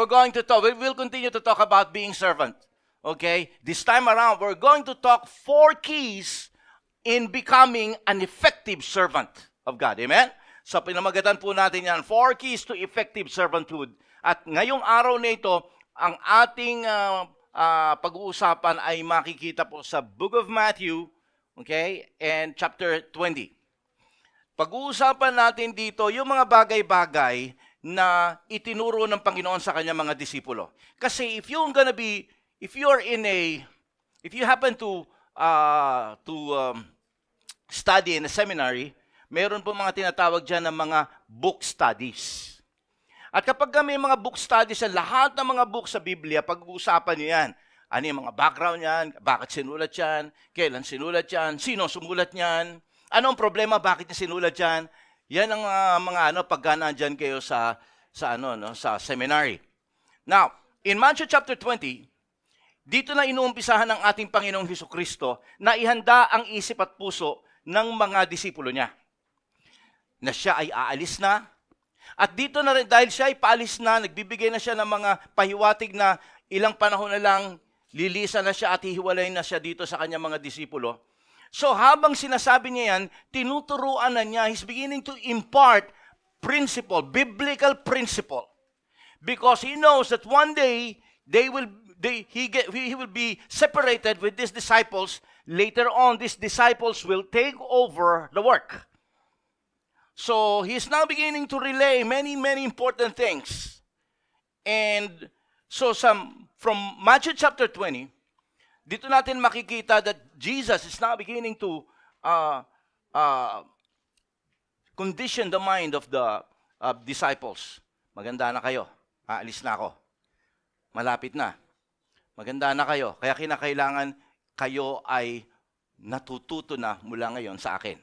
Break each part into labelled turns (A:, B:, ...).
A: we'll continue to talk about being servant. Okay? This time around, we're going to talk 4 keys in becoming an effective servant of God. Amen? So, pinamagatan po natin yan, 4 keys to effective servanthood. At ngayong araw na ito, ang ating pag-uusapan ay makikita po sa Book of Matthew, okay, and chapter 20. Pag-uusapan natin dito yung mga bagay-bagay na itinuro ng Panginoon sa kanyang mga disipulo. Kasi if you happen to study in a seminary, meron po mga tinatawag dyan ng mga book studies. At kapag may mga book studies, lahat ng mga book sa Biblia, pag-uusapan nyo yan. Ano yung mga background yan? Bakit sinulat yan? Kailan sinulat yan? Sino sumulat yan? Ano ang problema? Bakit niya sinulat yan? Yan ang mga pagka nandyan kayo sa seminary. Now, in Matthew chapter 20, dito na inuumpisahan ng ating Panginoong Hesukristo na ihanda ang isip at puso ng mga disipulo niya. Na siya ay aalis na. At dito na rin, dahil siya ay paalis na, nagbibigay na siya ng mga pahiwatig na ilang panahon na lang, lilisan na siya at hihiwalay na siya dito sa kanyang mga disipulo. So habang sinasabi niya yan, tinuturuan na niya, he's beginning to impart principle, biblical principle. Because he knows that one day, he will be separated with these disciples. Later on, these disciples will take over the work. So, he's now beginning to relay many, many important things. And so, from Matthew chapter 20, dito natin makikita that Jesus is now beginning to condition the mind of the disciples. Maganda na kayo. Aalis na ako. Malapit na. Maganda na kayo. Kaya kinakailangan kayo ay natututo na mula ngayon sa akin.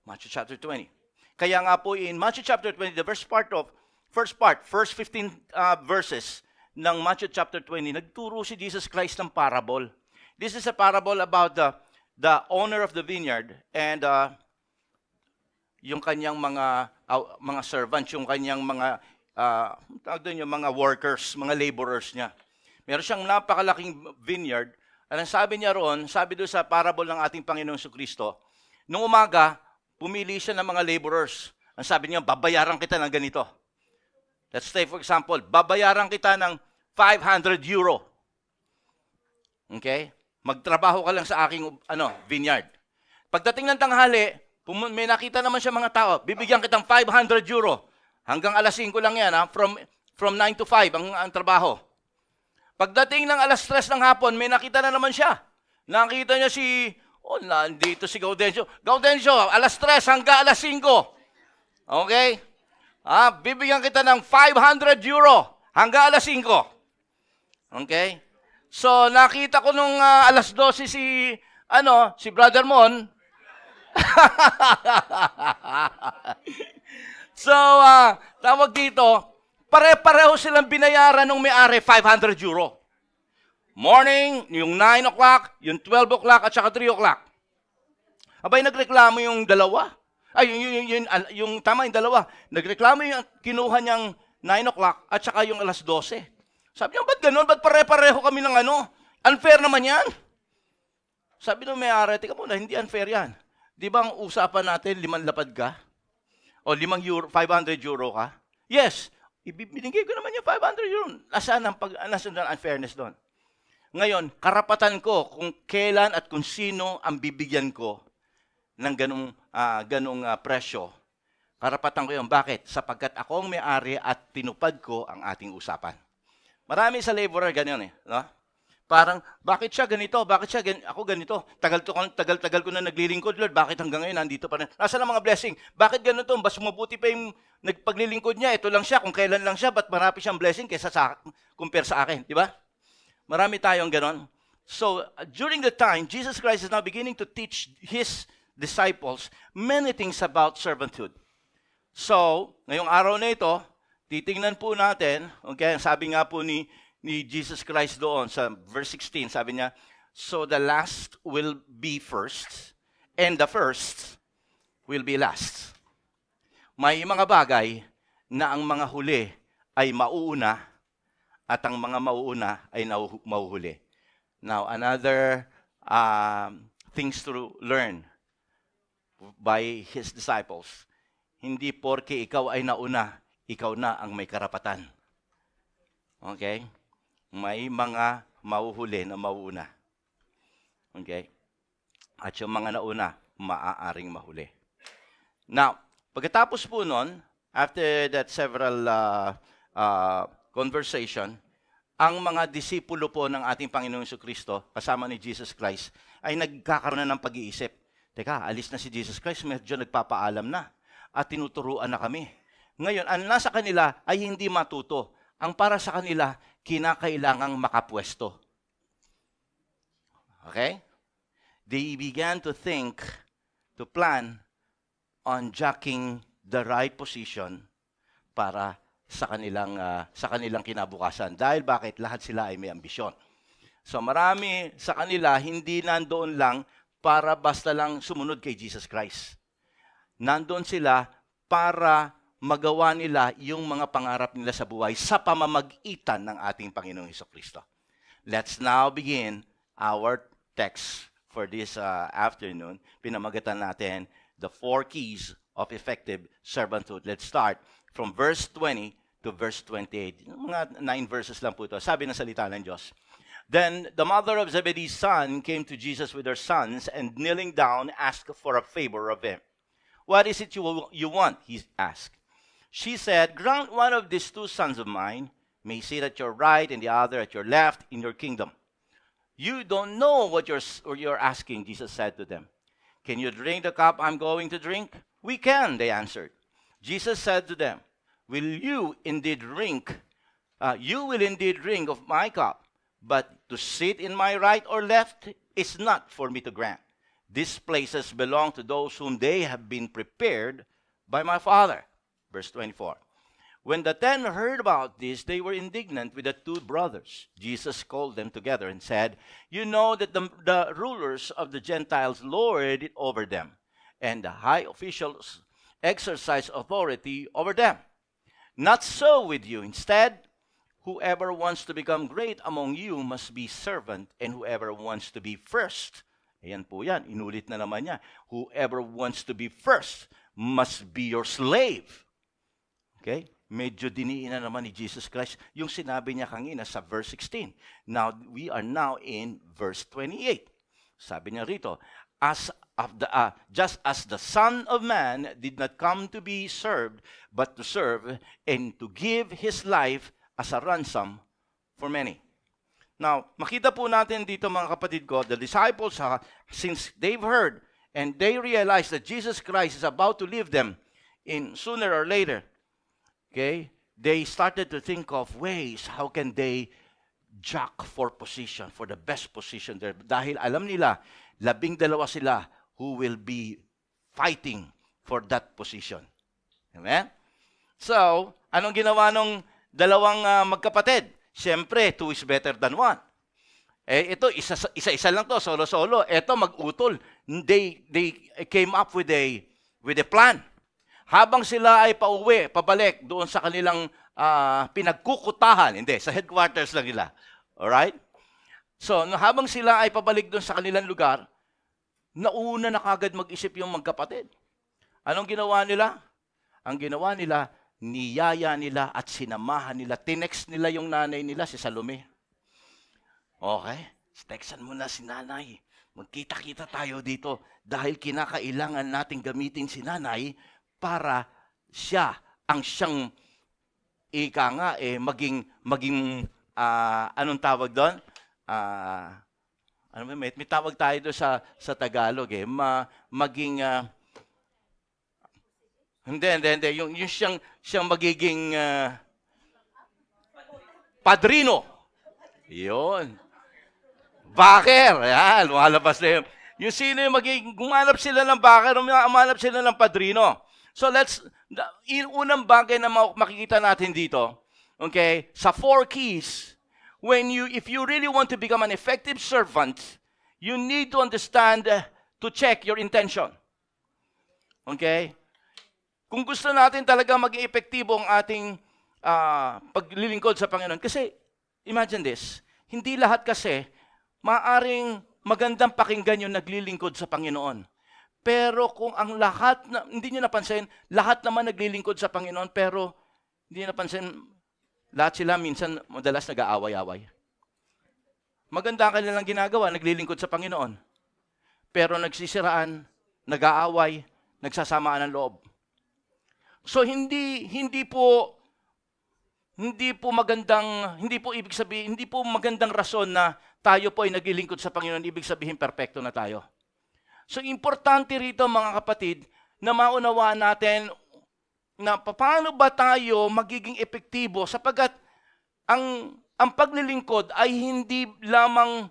A: Matthew chapter 20. Kaya nga po in Matthew chapter 20, the first 15 verses ng Matthew chapter 20, nagturo si Jesus Christ ng parable. This is a parable about the owner of the vineyard and yung kanyang mga servants, yung kanyang mga yung mga workers, mga laborers niya. Meron siyang napakalaking vineyard. Ang sabi niya roon, sabi doon sa parable ng ating Panginoong Jesucristo, nung umaga, pumili siya ng mga laborers. Ang sabi niya, babayaran kita ng ganito. Let's say, for example, babayaran kita ng 500 euro. Okay? Magtrabaho ka lang sa aking vineyard. Pagdating ng tanghali, may nakita naman siya mga tao, bibigyan kitang 500 euro. Hanggang alas 5 lang yan, from 9 to 5 ang trabaho. Pagdating ng alas 3 ng hapon, may nakita na naman siya. Nakita niya nandito si Gaudencio. Gaudencio, alas 3 hanggang alas 5. Okay? Bibigyan kita ng 500 euro hanggang alas 5. Okay? So, nakita ko nung alas 12 si Brother Mon. So, tawag dito, pare-pareho silang binayaran ng may-ari 500 euro. Morning, yung 9 o'clock, yung 12 o'clock, at saka 3 o'clock. Abay, nagreklamo yung dalawa. Yung dalawa. Nagreklamo yung kinuha niyang 9 o'clock, at saka yung alas 12. Sabi niya, ba't ganun? Ba't pare-pareho kami ng Unfair naman yan. Sabi nung may-ari, tika muna, hindi unfair yan. Di ba ang usapan natin, 5 lapad ka? O 500 euro ka? Yes. Binigay ko naman yung 500 euro. Nasaan ang unfairness doon? Ngayon, karapatan ko kung kailan at kung sino ang bibigyan ko ng ganong presyo. Karapatan ko yun. Bakit? Sapagkat ako ang may-ari at tinupad ko ang ating usapan. Marami sa laborer ganyan no? Parang, bakit siya ganito? Bakit siya ako ganito? Tagal-tagal ko na naglilingkod, Lord. Bakit hanggang ngayon nandito pa rin? Nasaan ang mga blessing? Bakit ganito? Mas mabuti pa yung nagpaglilingkod niya. Ito lang siya. Kung kailan lang siya, ba't marami siyang blessing kaysa compare sa akin? Di ba? Marami tayong ganon. So, during the time, Jesus Christ is now beginning to teach His disciples many things about servanthood. So, ngayong araw na ito, titingnan po natin, okay, sabi nga po ni Jesus Christ doon sa verse 16, sabi niya, so the last will be first, and the first will be last. May mga bagay na ang mga huli ay mauuna, at ang mga mauuna ay mahuhuli. Now, another things to learn by his disciples. Hindi porke ikaw ay nauna, ikaw na ang may karapatan. Okay? May mga mahuhuli na mauuna. Okay? At yung mga nauna, maaaring mahuli. Now, pagkatapos po nun, after that several conversation, ang mga disipulo po ng ating Panginoong Jesucristo, kasama ni Jesus Christ, ay nagkakaroon na ng pag-iisip. Teka, alis na si Jesus Christ, medyo nagpapaalam na. At tinuturuan na kami. Ngayon, ang nasa kanila ay hindi matuto. Ang para sa kanila, kinakailangang makapwesto. Okay? They began to think, to plan on jacking the right position para sa kanilang kinabukasan. Dahil bakit? Lahat sila ay may ambisyon. So marami sa kanila hindi nandoon lang para basta lang sumunod kay Jesus Christ. Nandoon sila para magawa nila yung mga pangarap nila sa buhay sa pamamagitan ng ating Panginoong Jesucristo. Let's now begin our text for this afternoon. Pinamagatan natin the 4 keys of effective servanthood. Let's start from verse 20 to verse 28. Mga 9 verses lang po ito. Sabi ng salita ng Diyos. Then the mother of Zebedee's son came to Jesus with her sons and kneeling down asked for a favor of him. What is it you want? He asked. She said, grant one of these 2 sons of mine may sit at your right and the other at your left in your kingdom. You don't know what you're asking, Jesus said to them. Can you drink the cup I'm going to drink? We can, they answered. Jesus said to them, will you indeed drink? You will indeed drink of my cup, but to sit in my right or left is not for me to grant. These places belong to those whom they have been prepared by my Father. Verse 24. When the 10 heard about this, they were indignant with the 2 brothers. Jesus called them together and said, you know that the rulers of the Gentiles lord it over them, and the high officials exercise authority over them. Not so with you. Instead, whoever wants to become great among you must be servant, and whoever wants to be first, ayan po yan, inulit na naman niya, whoever wants to be first must be your slave. Okay? Medyo diniin na naman ni Jesus Christ yung sinabi niya kanina sa verse 16. Now, we are now in verse 28. Sabi niya rito, just as the Son of Man did not come to be served, but to serve and to give His life as a ransom for many. Now, makita po natin dito mga kapatid ko, the disciples, since they've heard and they realize that Jesus Christ is about to leave them in sooner or later, okay, they started to think of ways how can they jock for position, for the best position there. Dahil alam nila, 12 sila who will be fighting for that position. Amen? So, anong ginawa nung dalawang magkapatid? Siyempre, 2 is better than 1. Eh, ito, isa-isa lang to, solo-solo. Ito, mag-utol. They came up with a plan. Habang sila ay pauwi, pabalik doon sa kanilang pinagkukutahan, hindi, sa headquarters lang nila. Alright? So, habang sila ay pabalik doon sa kanilang lugar, nauna na kagad mag-isip yung magkapatid. Anong ginawa nila? Ang ginawa nila, niyaya nila at sinamahan nila. Tinext nila yung nanay nila, si Salome. Okay? Textan mo na si nanay. Magkita-kita tayo dito dahil kinakailangan nating gamitin si nanay para siya ang siyang maging anong tawag doon? May tawag tayo doon sa Tagalog maging hindi. Yung siyang magiging padrino. Yun. Backer. Yan, lumalabas na yun. Yung sino yung magiging, gumanap sila ng backer, umanap sila ng padrino. So unang bagay na makikita natin dito, okay, sa 4 keys, if you really want to become an effective servant, you need to understand, to check your intention. Okay? Kung gusto natin talaga maging epektibo ang ating paglilingkod sa Panginoon, kasi imagine this, hindi lahat kasi maaring magandang pakinggan yung naglilingkod sa Panginoon. Pero kung ang lahat, hindi nyo napansin, lahat naman naglilingkod sa Panginoon, pero hindi nyo napansin, lahat sila minsan madalas nag-aaway-away. Maganda ang kanilang ginagawa, naglilingkod sa Panginoon. Pero nagsisiraan, nag-aaway, nagsasamaan ng loob. So hindi po ibig sabihin, hindi po magandang rason na tayo po ay naglilingkod sa Panginoon, ibig sabihin perpekto na tayo. So importante rito mga kapatid na maunawaan natin na paano ba tayo magiging epektibo sapagkat ang paglilingkod ay hindi lamang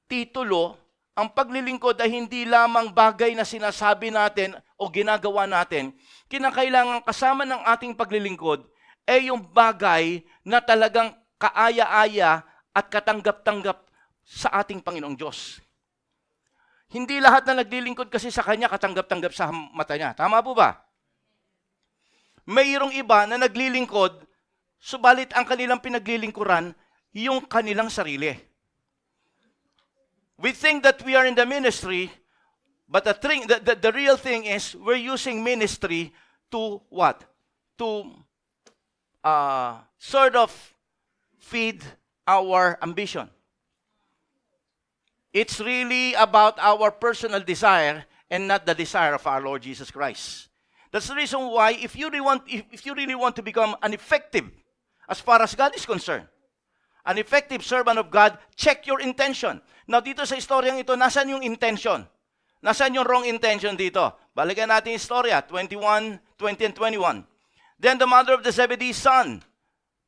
A: titulo, ang paglilingkod ay hindi lamang bagay na sinasabi natin o ginagawa natin. Kinakailangan kasama ng ating paglilingkod ay yung bagay na talagang kaaya-aya at katanggap-tanggap sa ating Panginoong Diyos. Hindi lahat na naglilingkod kasi sa Kanya katanggap-tanggap sa mata niya. Tama po ba? Mayroong iba na naglilingkod, subalit ang kanilang pinaglilingkuran, yung kanilang sarili. We think that we are in the ministry, but the real thing is we're using ministry to what? To sort of feed our ambition. It's really about our personal desire and not the desire of our Lord Jesus Christ. That's the reason why if you really want to become an effective, as far as God is concerned, an effective servant of God, check your intention. Now dito sa istoryang ito, nasan yung intention? Nasan yung wrong intention dito? Balikan natin yung istorya, 20 and 21. Then the mother of the Zebedee's son.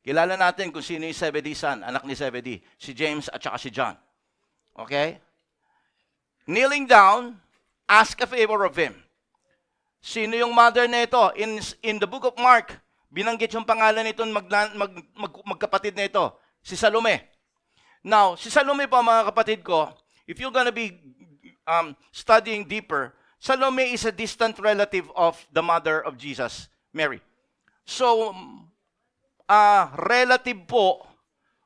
A: Kilala natin kung sino yung Zebedee's son, anak ni Zebedee, si James at saka si John. Okay? Kneeling down, ask a favor of him. Sino yung mother nito? In the book of Mark, binanggit yung pangalan nito magkapatid na ito, si Salome. Now, si Salome po mga kapatid ko, if you're gonna be studying deeper, Salome is a distant relative of the mother of Jesus, Mary. So, relative po,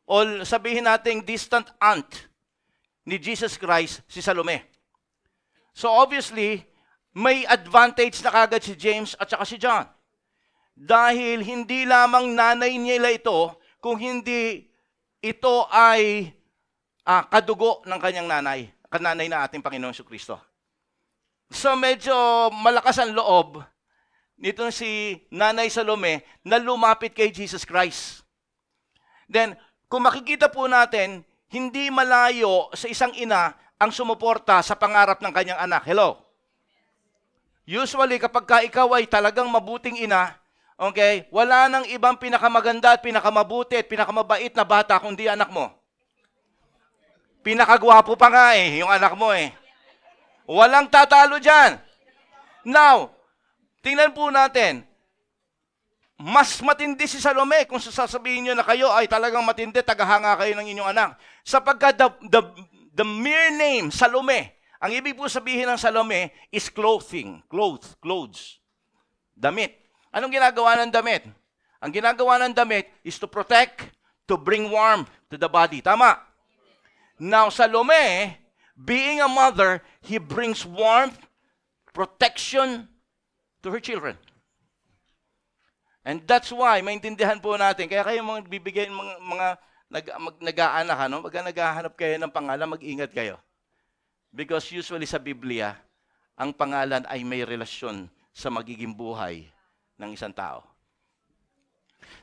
A: o sabihin natin distant aunt ni Jesus Christ, si Salome. So obviously, may advantage na kagad si James at saka si John. Dahil hindi lamang nanay nila ito, kung hindi ito ay kadugo ng kanyang nanay, kananay na ating Panginoong Jesucristo. So medyo malakas ang loob nito si Nanay Salome na lumapit kay Jesus Christ. Then, kung makikita po natin, hindi malayo sa isang ina ang sumuporta sa pangarap ng kanyang anak. Hello? Usually, kapag ikaw ay talagang mabuting ina, okay, wala nang ibang pinakamaganda at pinakamabuti at pinakamabait na bata kundi anak mo. Pinakagwapo pa nga yung anak mo Walang tatalo dyan. Now, tingnan po natin, mas matindi si Salome kung sasabihin nyo na kayo ay talagang matindi, tagahanga kayo ng inyong anak. Sapagkat the mere name, Salome, ang ibig po sabihin ng Salome is clothing, clothes, damit. Anong ginagawa ng damit? Ang ginagawa ng damit is to protect, to bring warmth to the body. Tama? Now, Salome, being a mother, he brings warmth, protection to her children. And that's why, maintindihan po natin, kaya kayo mga bibigay mga nag-aanak, pagka naghahanap kayo ng pangalan, mag-ingat kayo. Because usually sa Biblia, ang pangalan ay may relasyon sa magiging buhay ng isang tao.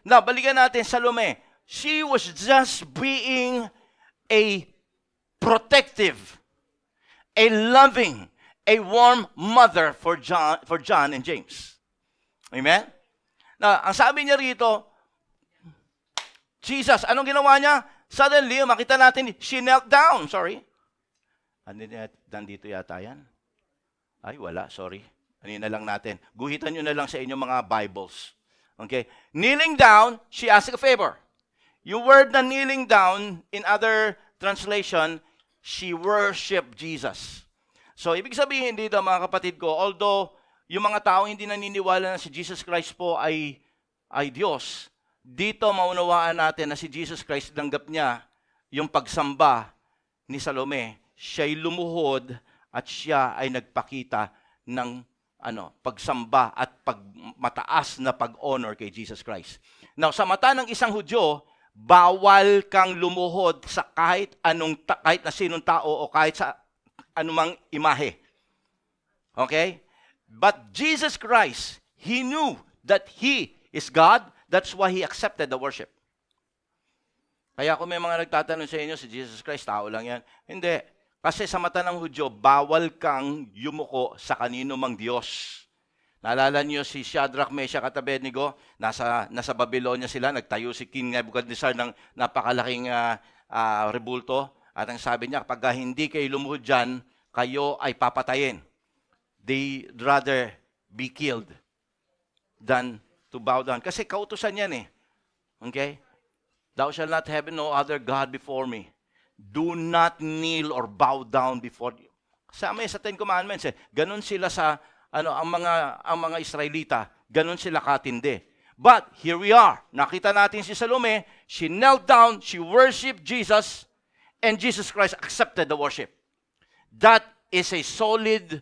A: Now, balikan natin Salome. She was just being a protective, a loving, a warm mother for John and James. Amen? Now, ang sabi niya rito, Jesus, anong ginawa niya? Suddenly, makita natin, she knelt down. Sorry. Nandito yata yan. Ay, wala. Sorry. Ano na lang natin. Guhitan nyo na lang sa inyong mga Bibles. Okay? Kneeling down, she asked a favor. Yung word na kneeling down, in other translation, she worshiped Jesus. So, ibig sabihin dito, mga kapatid ko, although yung mga tao hindi naniniwala na si Jesus Christ po ay Diyos, dito maunawaan natin na si Jesus Christ, tanggap niya yung pagsamba ni Salome. Siya'y lumuhod at siya ay nagpakita ng pagsamba at mataas na pag-honor kay Jesus Christ. Now, sa mata ng isang Hudyo, bawal kang lumuhod sa kahit na sinong tao o kahit sa anumang imahe. Okay? But Jesus Christ, He knew that He is God. That's why He accepted the worship. Kaya kung may mga nagtatanong sa inyo, si Jesus Christ, tao lang yan. Hindi. Kasi sa mata ng Hudyo, bawal kang yumuko sa kanino mang Diyos. Naalala niyo si Shadrach, Meshach at Abednego, nasa Babylonia sila, nagtayo si King Nebuchadnezzar ng napakalaking rebulto. At ang sabi niya, kapag hindi kayo lumuhod dyan, kayo ay papatayin. They'd rather be killed than to bow down. Kasi kautusan yan eh. Okay? Thou shalt not have no other God before me. Do not kneel or bow down before you. Kasama sa Ten Commandments eh. Ganon sila sa ang mga Israelita, ganon sila katindi. But here we are. Nakita natin si Salome, she knelt down, she worshiped Jesus, and Jesus Christ accepted the worship. That is a solid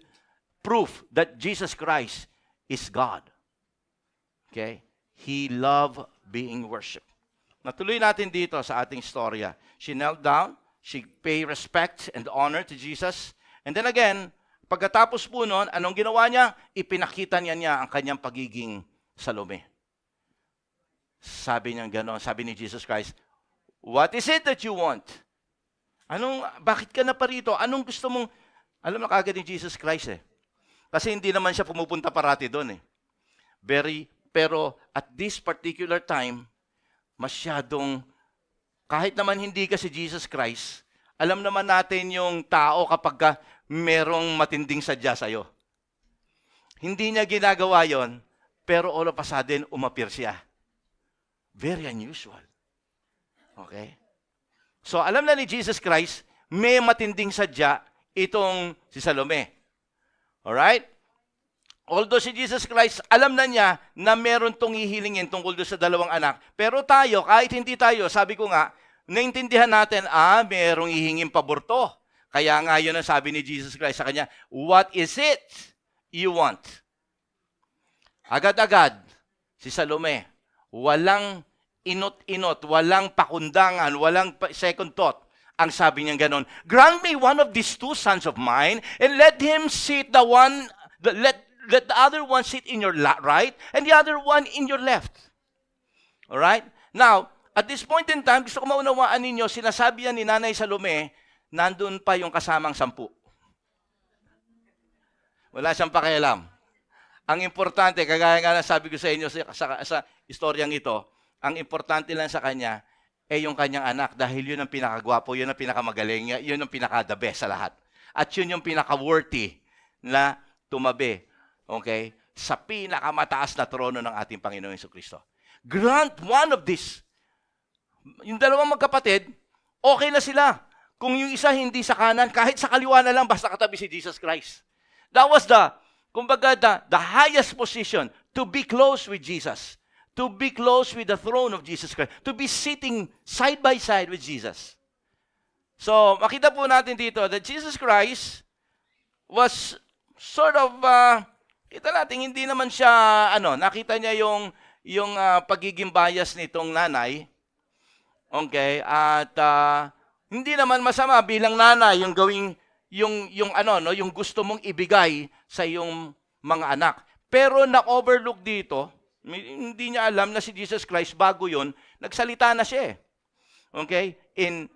A: proof that Jesus Christ is God. Okay? He loved being worshipped. Natuloy natin dito sa ating storya. She knelt down, she paid respect and honor to Jesus, and then again, pagkatapos po noon, anong ginawa niya? Ipinakita niya ang kanyang pagiging Salome. Sabi niya gano'n, sabi ni Jesus Christ, what is it that you want? Bakit ka na parito? Anong gusto mong, alam na kagad ni Jesus Christ eh. Kasi hindi naman siya pumupunta parati doon eh. Pero at this particular time, masyadong, kahit naman hindi ka si Jesus Christ, alam naman natin yung tao kapag merong matinding sadya sa'yo. Hindi niya ginagawa yon, pero all of a sudden, umapir siya. Very unusual. Okay? So, alam na ni Jesus Christ, may matinding sadya itong si Salome. Alright? Although si Jesus Christ, alam na niya na meron tong hihilingin tungkol doon sa dalawang anak. Pero tayo, kahit hindi tayo, sabi ko nga, naintindihan natin, merong hihingin paborto. Kaya nga yun ang sabi ni Jesus Christ sa kanya, what is it you want? Agad-agad, si Salome, walang inot-inot, walang pakundangan, walang second thought. Ang sabi niya ganon, grant me one of these two sons of mine, and let him sit let the other one sit in your right, and the other one in your left. Alright? Now, at this point in time, gusto ko maunawaan ninyo, sinasabi yan ni Nanay Salome, nandun pa yung kasamang 10. Wala siyang pakialam. Ang importante, kagaya nga na sabi ko sa inyo sa istoryang ito, ang importante lang sa kanya ay yung kanyang anak dahil yun ang pinakagwapo, yun ang pinakamagaling, yun ang pinaka-the best sa lahat. At yun yung pinaka-worthy na tumabi, okay, sa pinakamataas na trono ng ating Panginoong Jesucristo. Grant one of these. Yung dalawang magkapatid, okay na sila. Kung yung isa hindi sa kanan, kahit sa kaliwa na lang, basta katabi si Jesus Christ. That was the highest position, to be close with Jesus. To be close with the throne of Jesus Christ. To be sitting side by side with Jesus. So, makita po natin dito that Jesus Christ was sort of, kita natin, hindi naman siya, nakita niya yung pagiging bias nitong nanay. Okay, at hindi naman masama bilang nanay yung gawing yung gusto mong ibigay sa iyong mga anak. Pero na-overlook dito, hindi niya alam na si Jesus Christ bago yon, nagsalita na siya. Okay? In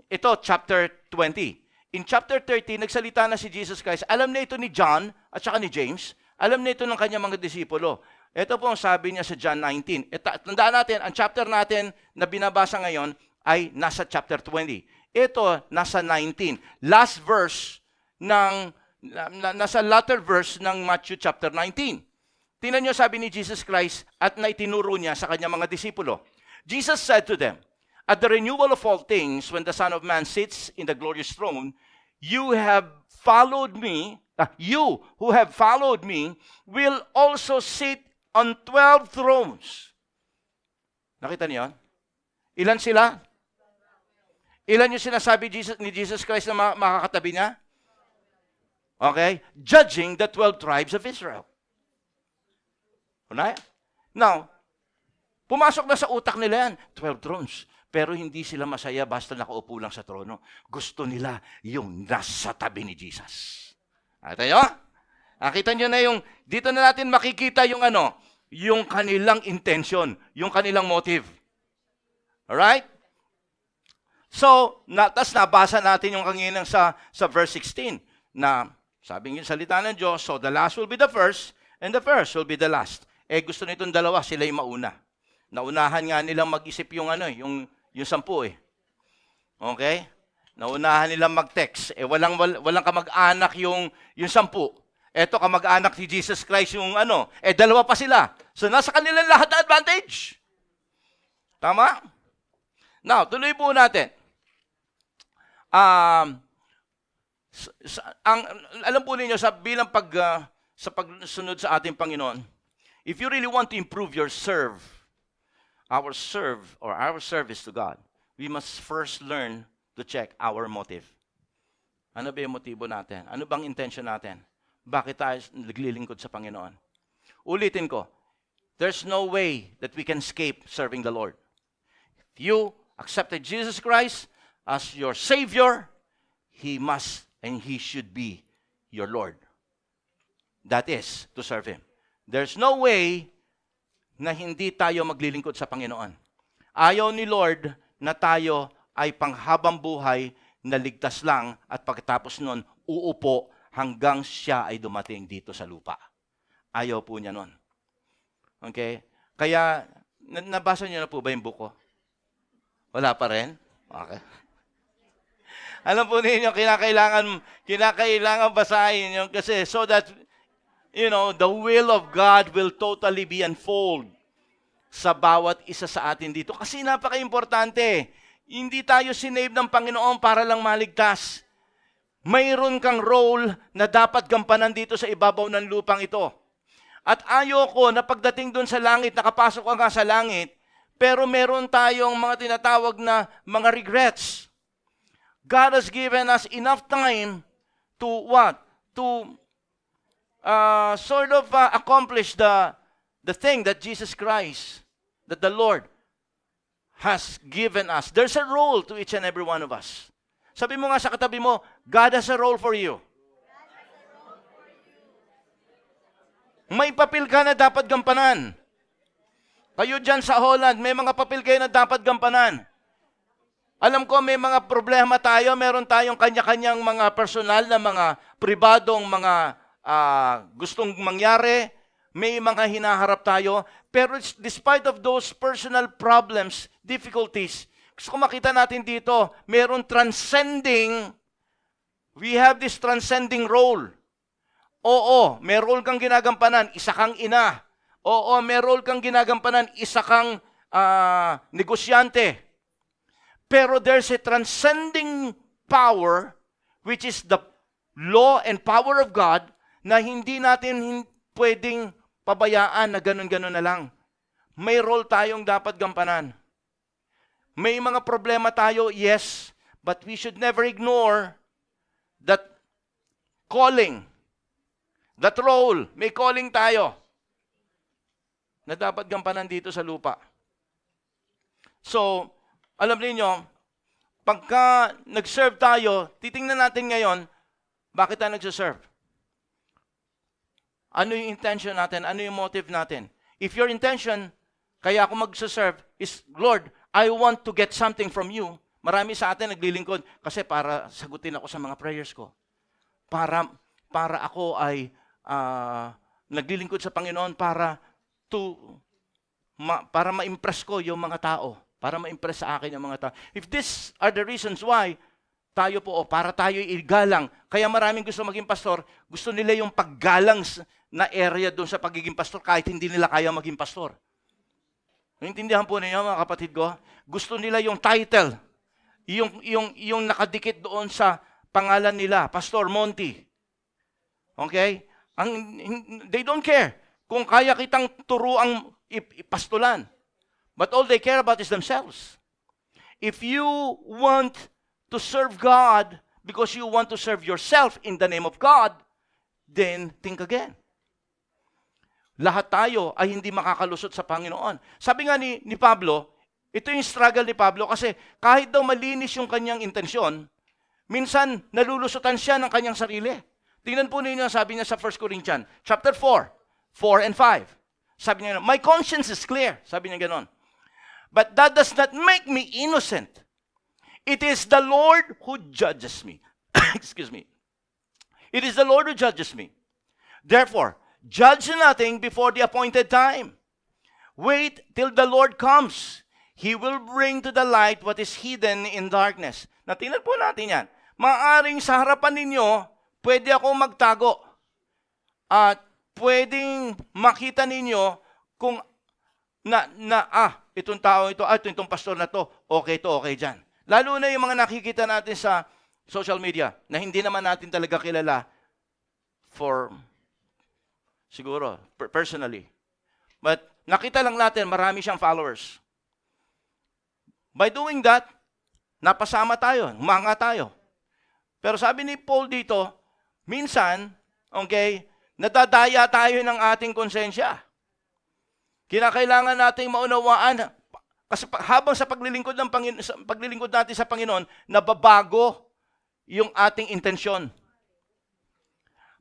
A: ito chapter 20. In chapter 30, nagsalita na si Jesus Christ. Alam na ito ni John at saka ni James. Alam na ito ng kanyang mga disipulo. Ito po ang sabi niya sa John 19. Tandaan natin, ang chapter natin na binabasa ngayon ay nasa chapter 20. Ito, nasa 19. Last verse nasa latter verse ng Matthew chapter 19. Tingnan niyo sabi ni Jesus Christ at naitinuro niya sa kanyang mga disipulo. Jesus said to them, at the renewal of all things, when the Son of Man sits in the glorious throne, you who have followed me will also sit on 12 thrones. Nakita niyo yun? Ilan sila? Ilan yung sinasabi ni Jesus Christ na makakatabi niya? Okay? Judging the 12 tribes of Israel. Now, pumasok na sa utak nila yan, 12 thrones. Pero hindi sila masaya basta nakaupo lang sa trono. Gusto nila yung nasa tabi ni Jesus. Nakita nyo? Nakita nyo na yung, dito na natin makikita yung yung kanilang intention, yung kanilang motive. Alright? So, tas nabasa natin yung kanina sa verse 16 na sabi ng salita ng Diyos, so the last will be the first and the first will be the last. Gusto nitong dalawa, sila yung mauna. Naunahan nga nilang mag-isip yung yung 10 eh. Okay? Naunahan nilang mag-text. Walang kamag-anak yung 10. Eto kamag-anak ni Jesus Christ yung dalawa pa sila. So nasa kanilang lahat na advantage. Tama? Now, tuloy po natin. Alam po ninyo bilang sa pagsunod sa ating Panginoon, if you really want to improve our service to God, we must first learn to check our motive. Ano ba yung motibo natin? Ano bang intention natin? Bakit tayo naglilingkod sa Panginoon? Ulitin ko, there's no way that we can escape serving the Lord. If you accepted Jesus Christ as your Savior, He must and He should be your Lord. That is, to serve Him. There's no way na hindi tayo maglilingkod sa Panginoon. Ayaw ni Lord na tayo ay panghabang buhay na ligtas lang at pagkatapos nun, uupo hanggang siya ay dumating dito sa lupa. Ayaw po niya nun. Okay? Kaya, nabasa niyo na po ba yung buko? Wala pa rin? Okay. Alam po ninyo, kinakailangan basahin yun kasi so that, the will of God will totally be unfold sa bawat isa sa atin dito. Kasi napaka-importante. Hindi tayo sinave ng Panginoon para lang maligtas. Mayroon kang role na dapat gampanan dito sa ibabaw ng lupang ito. At ayoko na pagdating doon sa langit, nakapasok ka nga sa langit, pero meron tayong mga tinatawag na mga regrets. God has given us enough time to what? To accomplish the thing that Jesus Christ, that the Lord has given us. There's a role to each and every one of us. Sabi mo nga sa katabi mo, God has a role for you. May papel ka na dapat gampanan. Kayo dyan sa Holland, may mga papel kayo na dapat gampanan. Alam ko may mga problema tayo, meron tayong kanya-kanyang mga personal na mga pribadong mga gustong mangyari, may mga hinaharap tayo, pero despite of those personal problems, difficulties, gusto ko makita natin dito, we have this transcending role. Oo, may role kang ginagampanan, isa kang ina. Oo, may role kang ginagampanan, isa kang negosyante. Pero there's a transcending power, which is the law and power of God, na hindi natin pwedeng pabayaan na ganun-ganun na lang. May role tayong dapat gampanan. May mga problema tayo, yes, but we should never ignore that calling, that role. May calling tayo na dapat gampanan dito sa lupa. So, alam niyo, pagka nag-serve tayo, titingnan natin ngayon, bakit tayo nag-serve? Ano yung intention natin? Ano yung motive natin? If your intention, kaya ako mag-serve, is, Lord, I want to get something from you. Marami sa atin naglilingkod kasi para sagutin ako sa mga prayers ko. Para ako ay naglilingkod sa Panginoon para ma-impress ko yung mga tao. Para ma-impress sa akin yung mga tao. If these are the reasons why, tayo po, para tayo igalang. Kaya maraming gusto maging pastor, gusto nila yung paggalang na area doon sa pagiging pastor kahit hindi nila kaya maging pastor. Naintindihan po ninyo mga kapatid ko? Gusto nila yung title, yung nakadikit doon sa pangalan nila, Pastor Monty. Okay? They don't care kung kaya kitang turuang ipastolan. But all they care about is themselves. If you want to serve God because you want to serve yourself in the name of God, then think again. Lahat tayo ay hindi makakalusot sa Panginoon. Sabi nga ni Pablo, ito yung struggle ni Pablo kasi kahit daw malinis yung kanyang intensyon, minsan nalulusutan siya ng kanyang sarili. Tingnan po ninyo, sabi niya sa 1 Corinthians, chapter 4, 4 and 5. Sabi niya, my conscience is clear. Sabi niya ganon. But that does not make me innocent. It is the Lord who judges me. Excuse me. It is the Lord who judges me. Therefore, judge nothing before the appointed time. Wait till the Lord comes. He will bring to the light what is hidden in darkness. Natingnan po natin yan. Maaring sa harapan ninyo, pwede ako magtago. At pwedeng makita ninyo kung itong tao ito, itong pastor na to, okay dyan. Lalo na yung mga nakikita natin sa social media na hindi naman natin talaga kilala siguro, personally. But nakita lang natin, marami siyang followers. By doing that, napasama tayo, humanga tayo. Pero sabi ni Paul dito, minsan, okay, nadadaya tayo ng ating konsensya. Kinakailangan nating maunawaan, kasi habang sa paglilingkod natin sa Panginoon, nababago yung ating intensyon.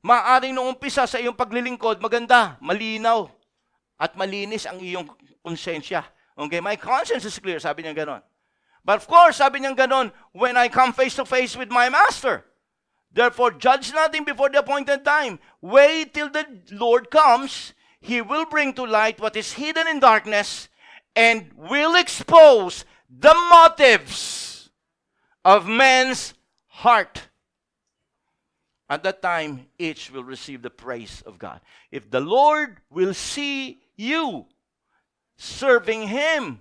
A: Maaring nung umpisa sa iyong paglilingkod, maganda, malinaw, at malinis ang iyong konsensya. Okay, my conscience is clear, sabi niya ganon. But of course, sabi niya ganon, when I come face to face with my master. Therefore, judge nothing before the appointed time. Wait till the Lord comes. He will bring to light what is hidden in darkness and will expose the motives of men's heart. At that time, each will receive the praise of God. If the Lord will see you serving Him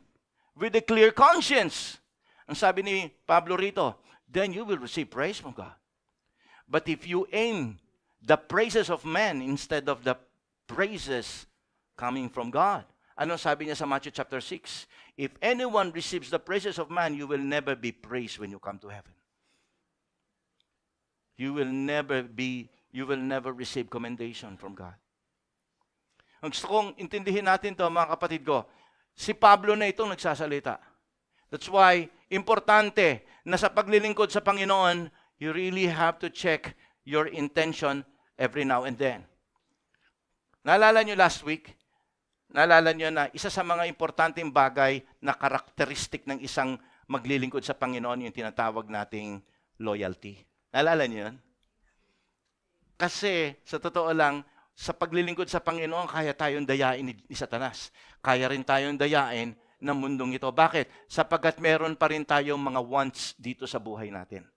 A: with a clear conscience, ang sabi ni Pablo rito, then you will receive praise from God. But if you aim the praises of men instead of the praises coming from God, ano sabi niya sa Matthew chapter 6? If anyone receives the praises of man, you will never be praised when you come to heaven. You will never receive commendation from God. Ang gusto kong intindihin natin to, mga kapatid ko, si Pablo na itong nagsasalita. That's why, importante na sa paglilingkod sa Panginoon, you really have to check your intention every now and then. Naalala nyo last week, naalala nyo na isa sa mga importanteng bagay na karakteristik ng isang maglilingkod sa Panginoon, yung tinatawag nating loyalty. Naalala nyo yun? Kasi, sa totoo lang, sa paglilingkod sa Panginoon, kaya tayong dayain ni Satanas. Kaya rin tayong dayain ng mundong ito. Bakit? Sapagkat meron pa rin tayong mga wants dito sa buhay natin.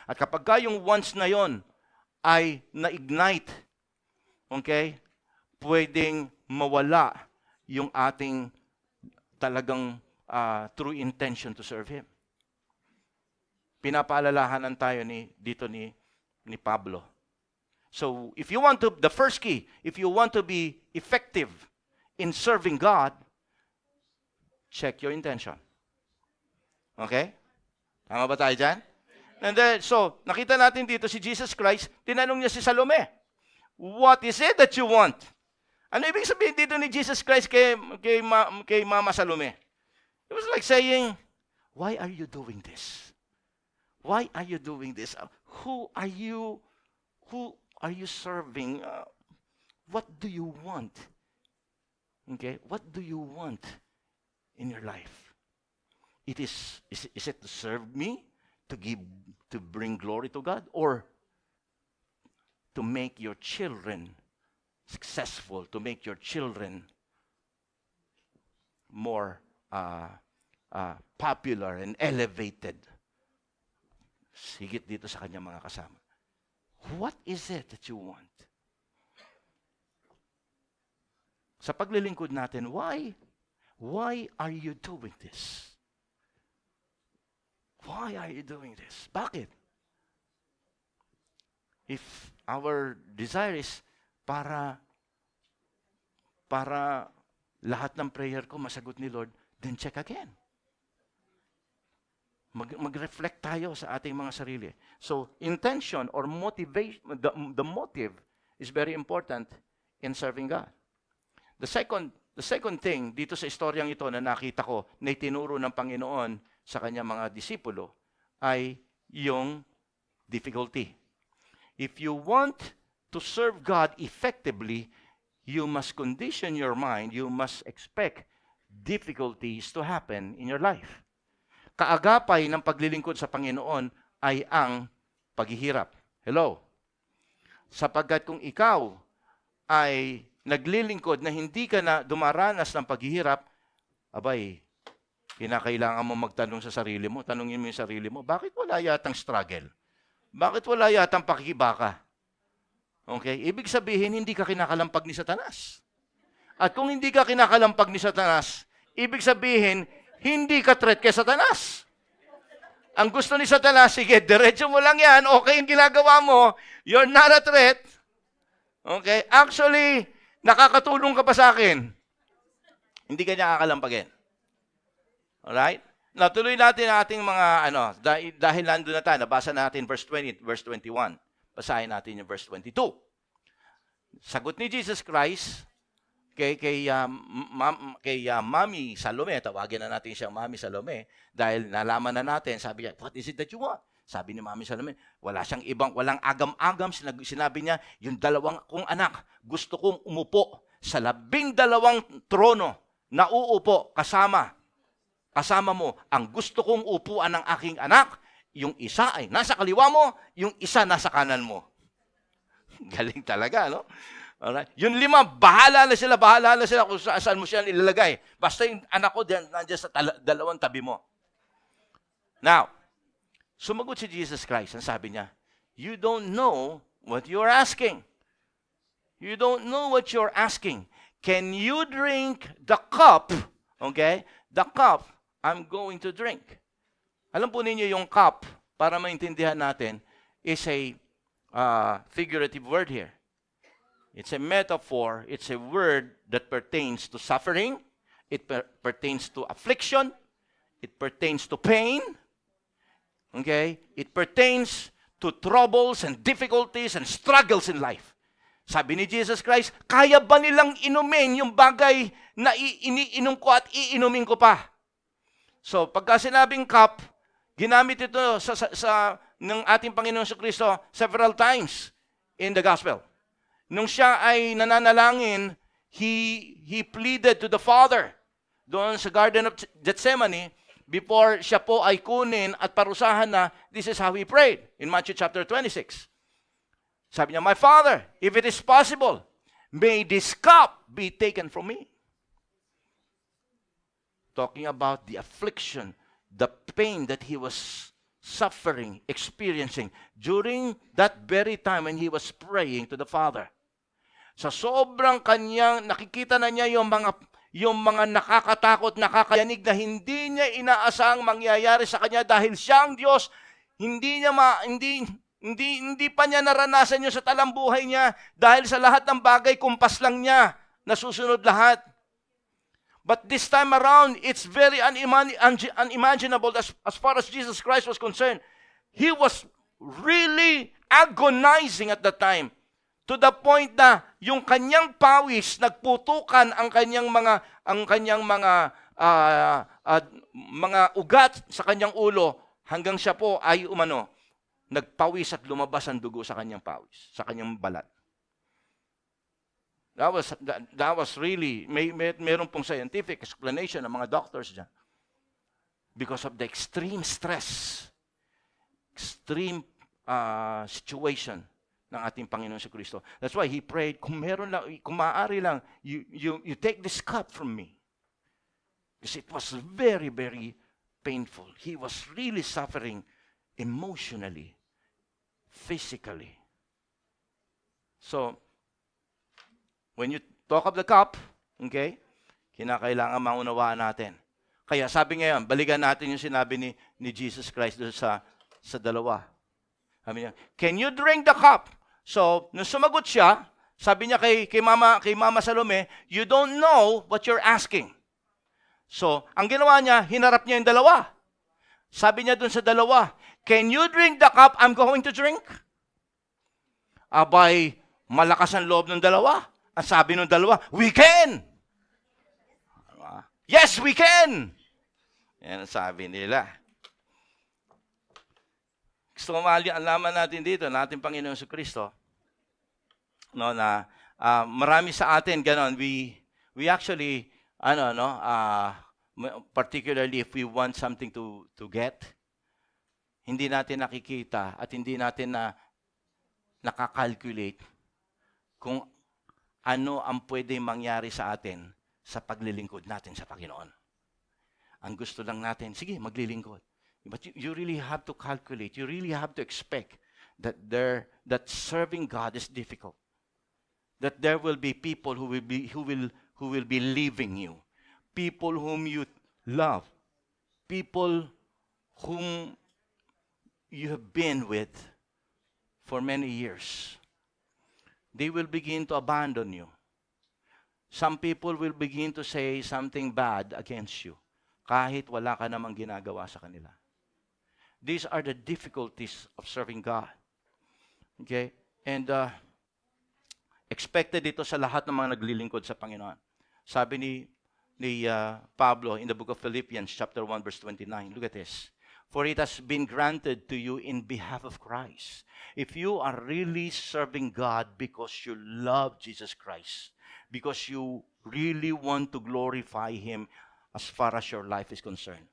A: At kapag yung wants na yon ay na-ignite, okay, pwedeng mawala yung ating talagang true intention to serve Him. Pinapaalalahanan tayo dito ni Pablo. So, if you want to, the first key, if you want to be effective in serving God, check your intention. Okay? Tama ba tayo dyan? And then, so, nakita natin dito si Jesus Christ, tinanong niya si Salome, what is it that you want? Ano ibig sabihin dito ni Jesus Christ kay Mama Salome? It was like saying, why are you doing this? Why are you doing this? Who are you serving? What do you want? Okay? What do you want in your life? Is it to serve me? To bring glory to God? Or to make your children successful? To make your children more popular and elevated? Sigit dito sa kanyang mga kasama. What is it that you want? Sa paglilingkod natin, why are you doing this? Why are you doing this? Bakit? If our desire is para lahat ng prayer ko masagot ni Lord, then check again. Mag-reflect tayo sa ating mga sarili. So, intention or motivation, the motive is very important in serving God. The second thing dito sa istoryang ito na nakita ko na itinuro ng Panginoon sa kanyang mga disipulo ay yung difficulty. If you want to serve God effectively, you must condition your mind, you must expect difficulties to happen in your life. Kaagapay ng paglilingkod sa Panginoon ay ang paghihirap. Hello? Sapagkat kung ikaw ay naglilingkod na hindi ka na dumaranas ng paghihirap, abay, kinakailangan mo magtanong sa sarili mo, tanungin mo yung sarili mo, bakit wala yatang struggle? Bakit wala yatang pakikibaka? Okay? Ibig sabihin, hindi ka kinakalampag ni Satanas. At kung hindi ka kinakalampag ni Satanas, ibig sabihin, hindi ka threat kay Satanas. Ang gusto ni Satanas, sige, diretso mo lang yan, okay yung ginagawa mo, you're not a threat. Okay? Actually, nakakatulong ka pa sa akin. Hindi ka niya kakalampagin. Alright? Now, tuloy natin ang ating mga, dahil nandun na tayo, nabasa natin verse 20, verse 21. Basahin natin yung verse 22. Sagot ni Jesus Christ, kay Mami Salome, tawagin na natin siyang Mami Salome, dahil nalaman na natin, sabi niya, what is it that you want? Sabi ni Mami Salome, walang agam-agam, sinabi niya, yung dalawang kong anak, gusto kong umupo sa 12 trono na uupo kasama mo. Ang gusto kong upuan ng aking anak, yung isa ay nasa kaliwa mo, yung isa nasa kanan mo. Galing talaga, no? Alright? Yung 5, bahala na sila kung saan mo siya ilalagay. Basta yung anak ko, nandiyan sa 2 tabi mo. Now, sumagot si Jesus Christ, ang sabi niya, you don't know what you're asking. You don't know what you're asking. Can you drink the cup, okay? The cup I'm going to drink. Alam po ninyo yung cup, para maintindihan natin, is a figurative word here. It's a metaphor. It's a word that pertains to suffering. It pertains to affliction. It pertains to pain. Okay? It pertains to troubles and difficulties and struggles in life. Sabi ni Jesus Christ, kaya ba nilang inumin yung bagay na iniinom ko at iinumin ko pa? So, pagka sinabing cup, ginamit ito ng ating Panginoon Kristo several times in the gospel. Nung siya ay nananalangin, he pleaded to the Father doon sa Garden of Gethsemane before siya po ay kunin at parusahan na. This is how he prayed in Matthew chapter 26. Sabi niya, my Father, if it is possible, may this cup be taken from me. Talking about the affliction, the pain that he was suffering, experiencing during that very time when he was praying to the Father. Sa sobrang kanyang, nakikita na niya yung mga nakakatakot, nakakayanig na hindi niya inaasang mangyayari sa kanya dahil siyang Diyos, hindi pa niya naranasan yun sa talambuhay niya dahil sa lahat ng bagay, kumpas lang niya, nasusunod lahat. But this time around, it's very unimaginable as far as Jesus Christ was concerned. He was really agonizing at that time. To the point na yung kanyang pawis nagputukan ang kanyang mga ugat sa kanyang ulo hanggang siya po ay nagpawis at lumabas ang dugo sa kanyang pawis, sa kanyang balat. That was really, meron pong scientific explanation ng mga doctors dyan. Because of the extreme stress, extreme situation ng ating Panginoon si Kristo. That's why he prayed, kung maaari lang, you take this cup from me. Because it was very, very painful. He was really suffering emotionally, physically. So, when you talk of the cup, okay, kinakailangan maunawaan natin. Kaya sabi ngayon, balikan natin yung sinabi ni Jesus Christ doon sa dalawa. Sabi niya, can you drink the cup? So, nung sumagot siya, sabi niya kay Mama Salome, you don't know what you're asking. So, ang ginawa niya, hinarap niya yung dalawa. Sabi niya dun sa dalawa, "Can you drink the cup I'm going to drink?" Abay, malakas ang loob ng dalawa. Ang sabi ng dalawa, "We can!" "Yes, we can!" Yan ang sabi nila. Gusto ko malaman natin dito, natin Panginoon Jesucristo, no, na marami sa atin ganon, we actually particularly if we want something to get, hindi natin nakikita at hindi natin nakakalculate kung ano ang pwede mangyari sa atin sa paglilingkod natin sa Panginoon. Ang gusto lang natin, sige, maglilingkod. But you really have to calculate, you really have to expect that serving God is difficult. That there will be people who will be leaving you. People whom you love. People whom you have been with for many years. They will begin to abandon you. Some people will begin to say something bad against you kahit wala ka namang ginagawa sa kanila. These are the difficulties of serving God. Okay? And expected ito sa lahat ng mga naglilingkod sa Panginoon. Sabi ni Pablo in the book of Philippians chapter 1 verse 29. Look at this. "For it has been granted to you in behalf of Christ." If you are really serving God because you love Jesus Christ, because you really want to glorify Him as far as your life is concerned.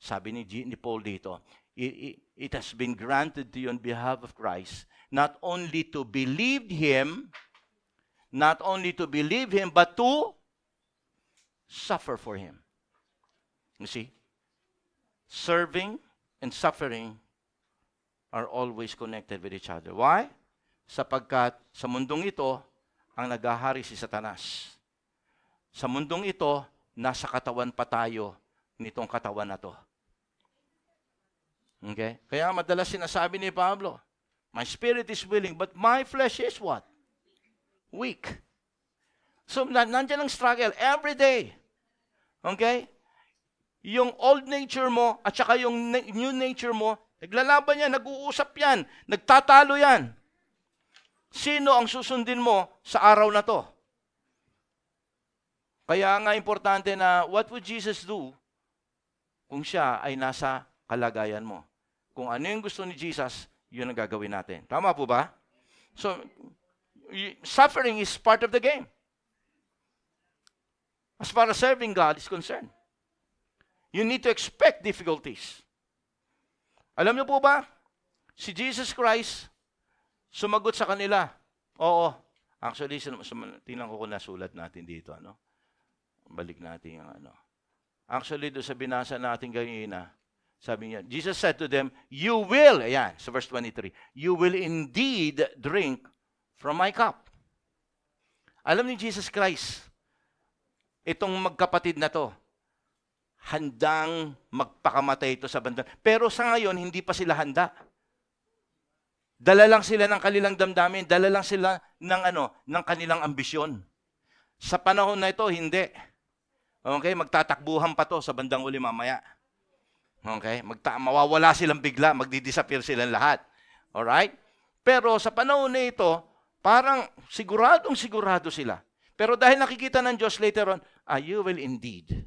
A: Sabi ni Paul dito, it has been granted to you on behalf of Christ, not only to believe Him, but to suffer for Him. You see? Serving and suffering are always connected with each other. Why? Sapagkat sa mundong ito, ang naghahari si Satanas. Sa mundong ito, nasa katawan pa tayo nitong katawan na to. Okay? Kaya madalas sinasabi ni Pablo, "My spirit is willing, but my flesh is what? Weak." So, nandiyan ang struggle every day. Okay? Yung old nature mo at saka yung new nature mo, naglalaban yan, nag-uusap yan, nagtatalo yan. Sino ang susundin mo sa araw na to? Kaya nga importante na what would Jesus do kung siya ay nasa kalagayan mo? Kung ano yung gusto ni Jesus, yun ang gagawin natin. Tama po ba? So, suffering is part of the game. As far as serving God is concerned. You need to expect difficulties. Alam niyo po ba, si Jesus Christ, sumagot sa kanila. Oo. Actually, tingnan ko kung nasulat natin dito. Balik natin yung Actually, doon sa binasa natin kanina, sabi niya, Jesus said to them, "You will," ayan, sa verse 23, "You will indeed drink from my cup." Alam ni Jesus Christ, itong magkapatid na to, handang magpakamatay ito sa bandang. Pero sa ngayon, hindi pa sila handa. Dala lang sila ng kanilang damdamin, dala lang sila ng kanilang ambisyon. Sa panahon na ito, hindi. Okay, magtatakbuhan pa to sa bandang uli mamaya. Okay, mawawala silang bigla, magdi-disappear silang lahat. Alright? Pero sa panahon na ito, parang sigurado sila. Pero dahil nakikita ng Diyos later on, "You will indeed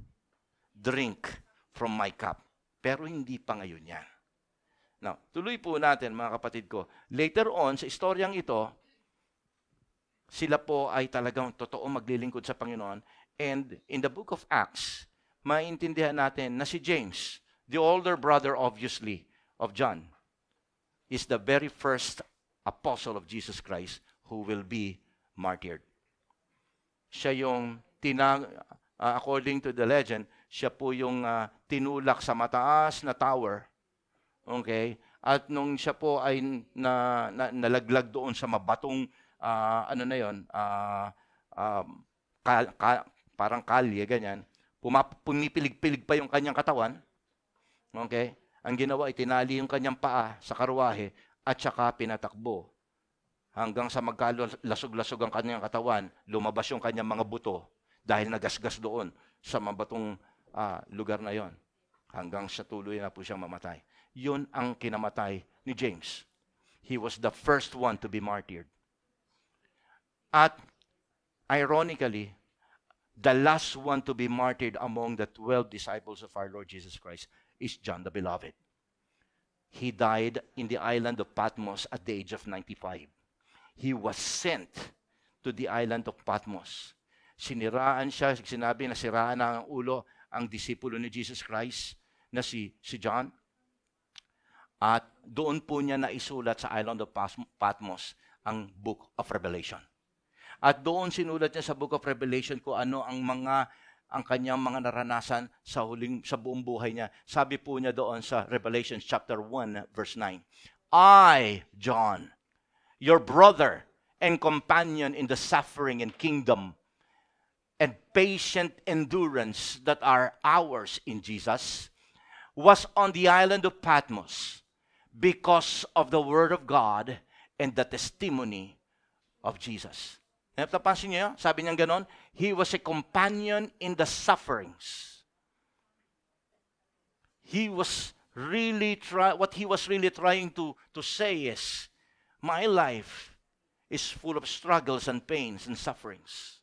A: drink from my cup." Pero hindi pa ngayon yan. Now, tuloy po natin mga kapatid ko. Later on, sa istoryang ito, sila po ay talagang totoo maglilingkod sa Panginoon. And in the book of Acts, maintindihan natin na si James, the older brother obviously of John, is the very first apostle of Jesus Christ who will be martyred. Siya yung according to the legend, siya po yung tinulak sa mataas na tower. Okay? At nung siya po ay nalaglag doon sa mabatong parang kalye, ganyan, pumipilig-pilig pa yung kanyang katawan. Okay? Ang ginawa, itinali yung kanyang paa sa karwahe at saka pinatakbo. Hanggang sa magkalasog-lasog ang kanyang katawan, lumabas yung kanyang mga buto dahil nagasgas doon sa mabatong lugar na yon. Hanggang sa tuloy na po siyang mamatay. Yun ang kinamatay ni James. He was the first one to be martyred. At ironically, the last one to be martyred among the 12 disciples of our Lord Jesus Christ is John the Beloved. He died in the island of Patmos at the age of 95. He was sent to the island of Patmos. Siniraan siya, sinabi na siraan na ang ulo ang disipulo ni Jesus Christ na si John. At doon po niya naisulat sa island of Patmos ang Book of Revelation. At doon sinulat niya sa Book of Revelation kung ano ang kanyang mga naranasan sa buong buhay niya. Sabi po niya doon sa Revelation chapter 1 verse 9, I, John, your brother and companion in the suffering and kingdom and patient endurance that are ours in Jesus, was on the island of Patmos because of the word of God and the testimony of Jesus. Napansin niyo? Sabi niya ganon, he was a companion in the sufferings. He was really what he was really trying to say is, my life is full of struggles and pains and sufferings.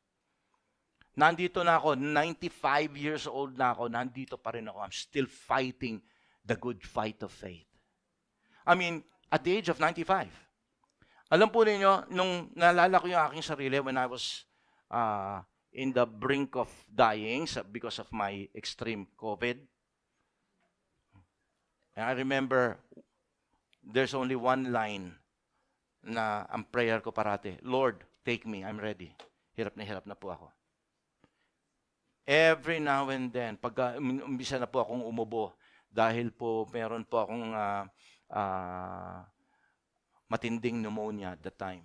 A: Nandito na ako, 95 years old na ako, nandito pa rin ako. I'm still fighting the good fight of faith. I mean, at the age of 95. Alam po ninyo, nung naalala ko yung aking sarili when I was in the brink of dying because of my extreme COVID. And I remember, there's only one line na ang prayer ko parate, Lord, take me, I'm ready. Hirap na po ako. Every now and then, pag umbisa na po akong umubo, dahil po meron po akong matinding pneumonia at that time.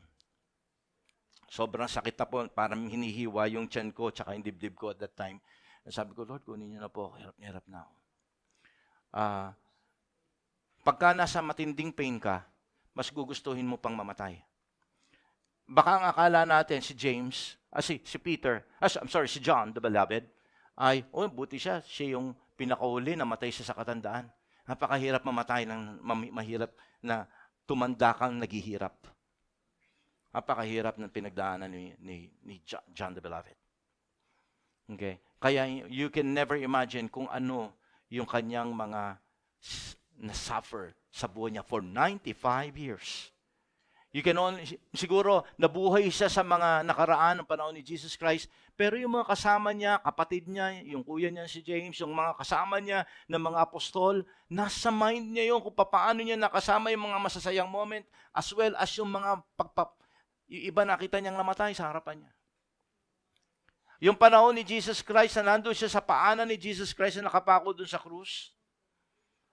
A: Sobrang sakit na po, parang hinihiwa yung tiyan ko tsaka yung dibdib ko at that time. Sabi ko, Lord, kunin niyo na po ako, hirap na ako. Pagka nasa matinding pain ka, mas gugustuhin mo pang mamatay. Baka ang akala natin si James, si John the Beloved, ay, buti siya yung pinakahuli, namatay siya sa katandaan. Napakahirap mamatay, mahirap na tumanda kang naghihirap. Napakahirap ng pinagdaanan ni John the Beloved. Okay? Kaya you can never imagine kung ano yung kanyang mga na-suffer sa buhay niya for 95 years. You can only, siguro, nabuhay siya sa mga nakaraan ng panahon ni Jesus Christ, pero yung mga kasama niya, kapatid niya, yung kuya niya si James, yung mga kasama niya na mga apostol, nasa mind niya yun kung paano niya nakasama yung mga masasayang moment, as well as yung mga yung iba nakita niyang namatay sa harapan niya. Yung panahon ni Jesus Christ, na nandun siya sa paanan ni Jesus Christ na nakapako dun sa krus,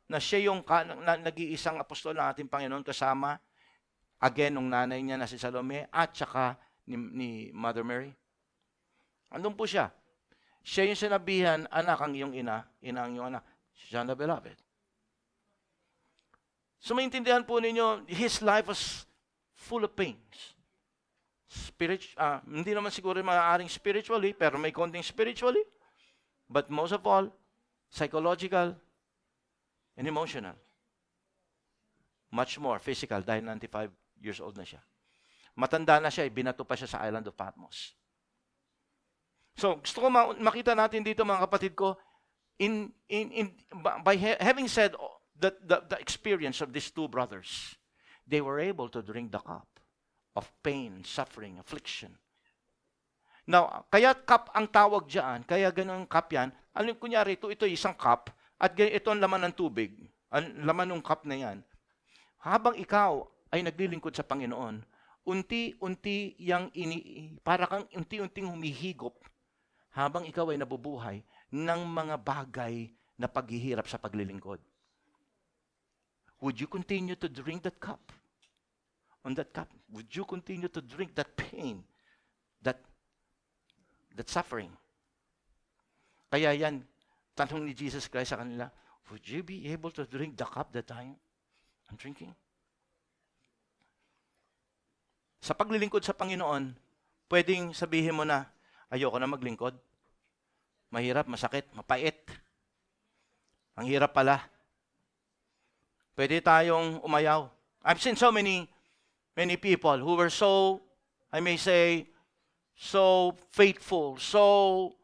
A: na siya yung nag-iisang apostol ng ating Panginoon kasama, again, nung nanay niya na si Salome, at saka ni Mother Mary. Andun po siya. Siya yung sinabihan, anak ang iyong ina ang iyong anak. John the Beloved. So maintindihan po ninyo, his life was full of pains. Hindi naman siguro maaaring spiritually, pero may konting spiritually. But most of all, psychological and emotional. Much more physical dahil 95 years old na siya. Matanda na siya, binato pa siya sa island of Patmos. So, gusto ko makita natin dito mga kapatid ko, by having said the experience of these two brothers, they were able to drink the cup of pain, suffering, affliction. Now, kaya cup ang tawag dyan, kaya ganun cup yan, kunyari ito isang cup, at ito ang laman ng tubig, ang laman ng cup na yan. Habang ikaw ay naglilingkod sa Panginoon, unti-unti para kang unti-unting humihigop habang ikaw ay nabubuhay ng mga bagay na paghihirap sa paglilingkod. Would you continue to drink that cup? On that cup, would you continue to drink that pain, that suffering? Kaya yan, tanong ni Jesus Christ sa kanila, would you be able to drink the cup that I'm drinking? Sa paglilingkod sa Panginoon, pwedeng sabihin mo na, ayoko na maglingkod. Mahirap, masakit, mapait. Ang hirap pala. Pwede tayong umayaw. I've seen so many people who were so, I may say, so faithful, so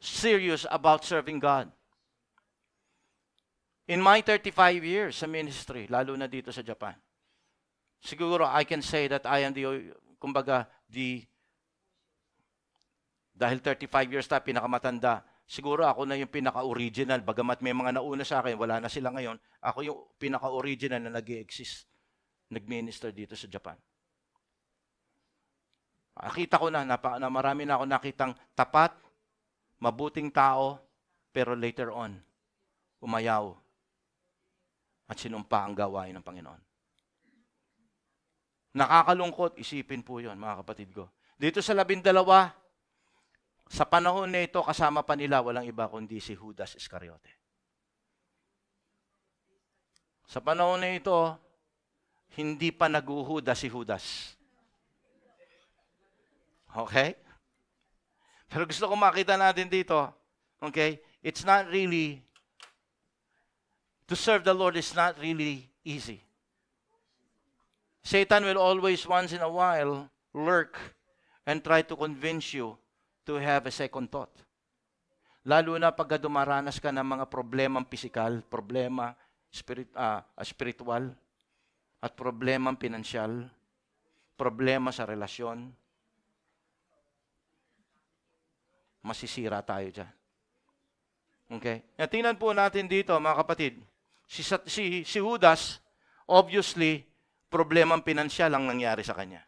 A: serious about serving God. In my 35 years sa ministry, lalo na dito sa Japan, siguro I can say that I am dahil 35 years na pinakamatanda, siguro ako na yung pinaka-original. Bagamat may mga nauna sa akin, wala na sila ngayon, ako yung pinaka-original na nag-exist, nag-minister dito sa Japan. Nakita ko na marami na ako nakitang tapat, mabuting tao, pero later on, umayaw at sinumpa ang gawain ng Panginoon. Nakakalungkot, isipin po yun, mga kapatid ko. Dito sa 12, sa panahon na ito, kasama pa nila, walang iba kundi si Judas Iscariote. Sa panahon na ito, hindi pa nag-uhuda si Judas. Okay? Pero gusto ko makita natin dito, okay? It's not really, to serve the Lord is not really easy. Satan will always once in a while lurk and try to convince you to have a second thought. Lalo na pagka dumaranas ka ng mga problemang pisikal, problema spiritual, at problemang pinansyal, problema sa relasyon, masisira tayo dyan. Okay? Tingnan po natin dito, mga kapatid. Si Judas, obviously, problemang pinansyal ang nangyari sa kanya.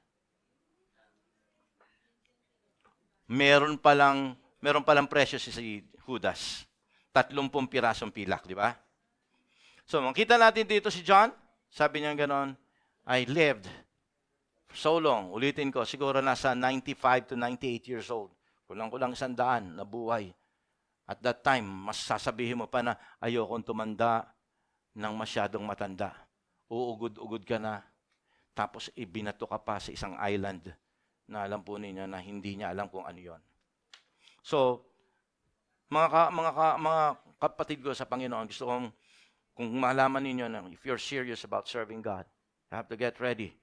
A: Meron palang presyo si Judas. 30 pirasong pilak, di ba? So, makita natin dito si John. Sabi niya gano'n, I lived for so long. Ulitin ko, siguro nasa 95 to 98 years old. Kulang-kulang 100 na buhay. At that time, mas sasabihin mo pa na ayokong tumanda ng masyadong matanda. Uugod-ugod ka na. Tapos ibinato ka pa sa isang island na alam po ninyo na hindi niya alam kung ano yon. So, mga kapatid ko sa Panginoon, gusto kong kung malaman ninyo na if you're serious about serving God, you have to get ready.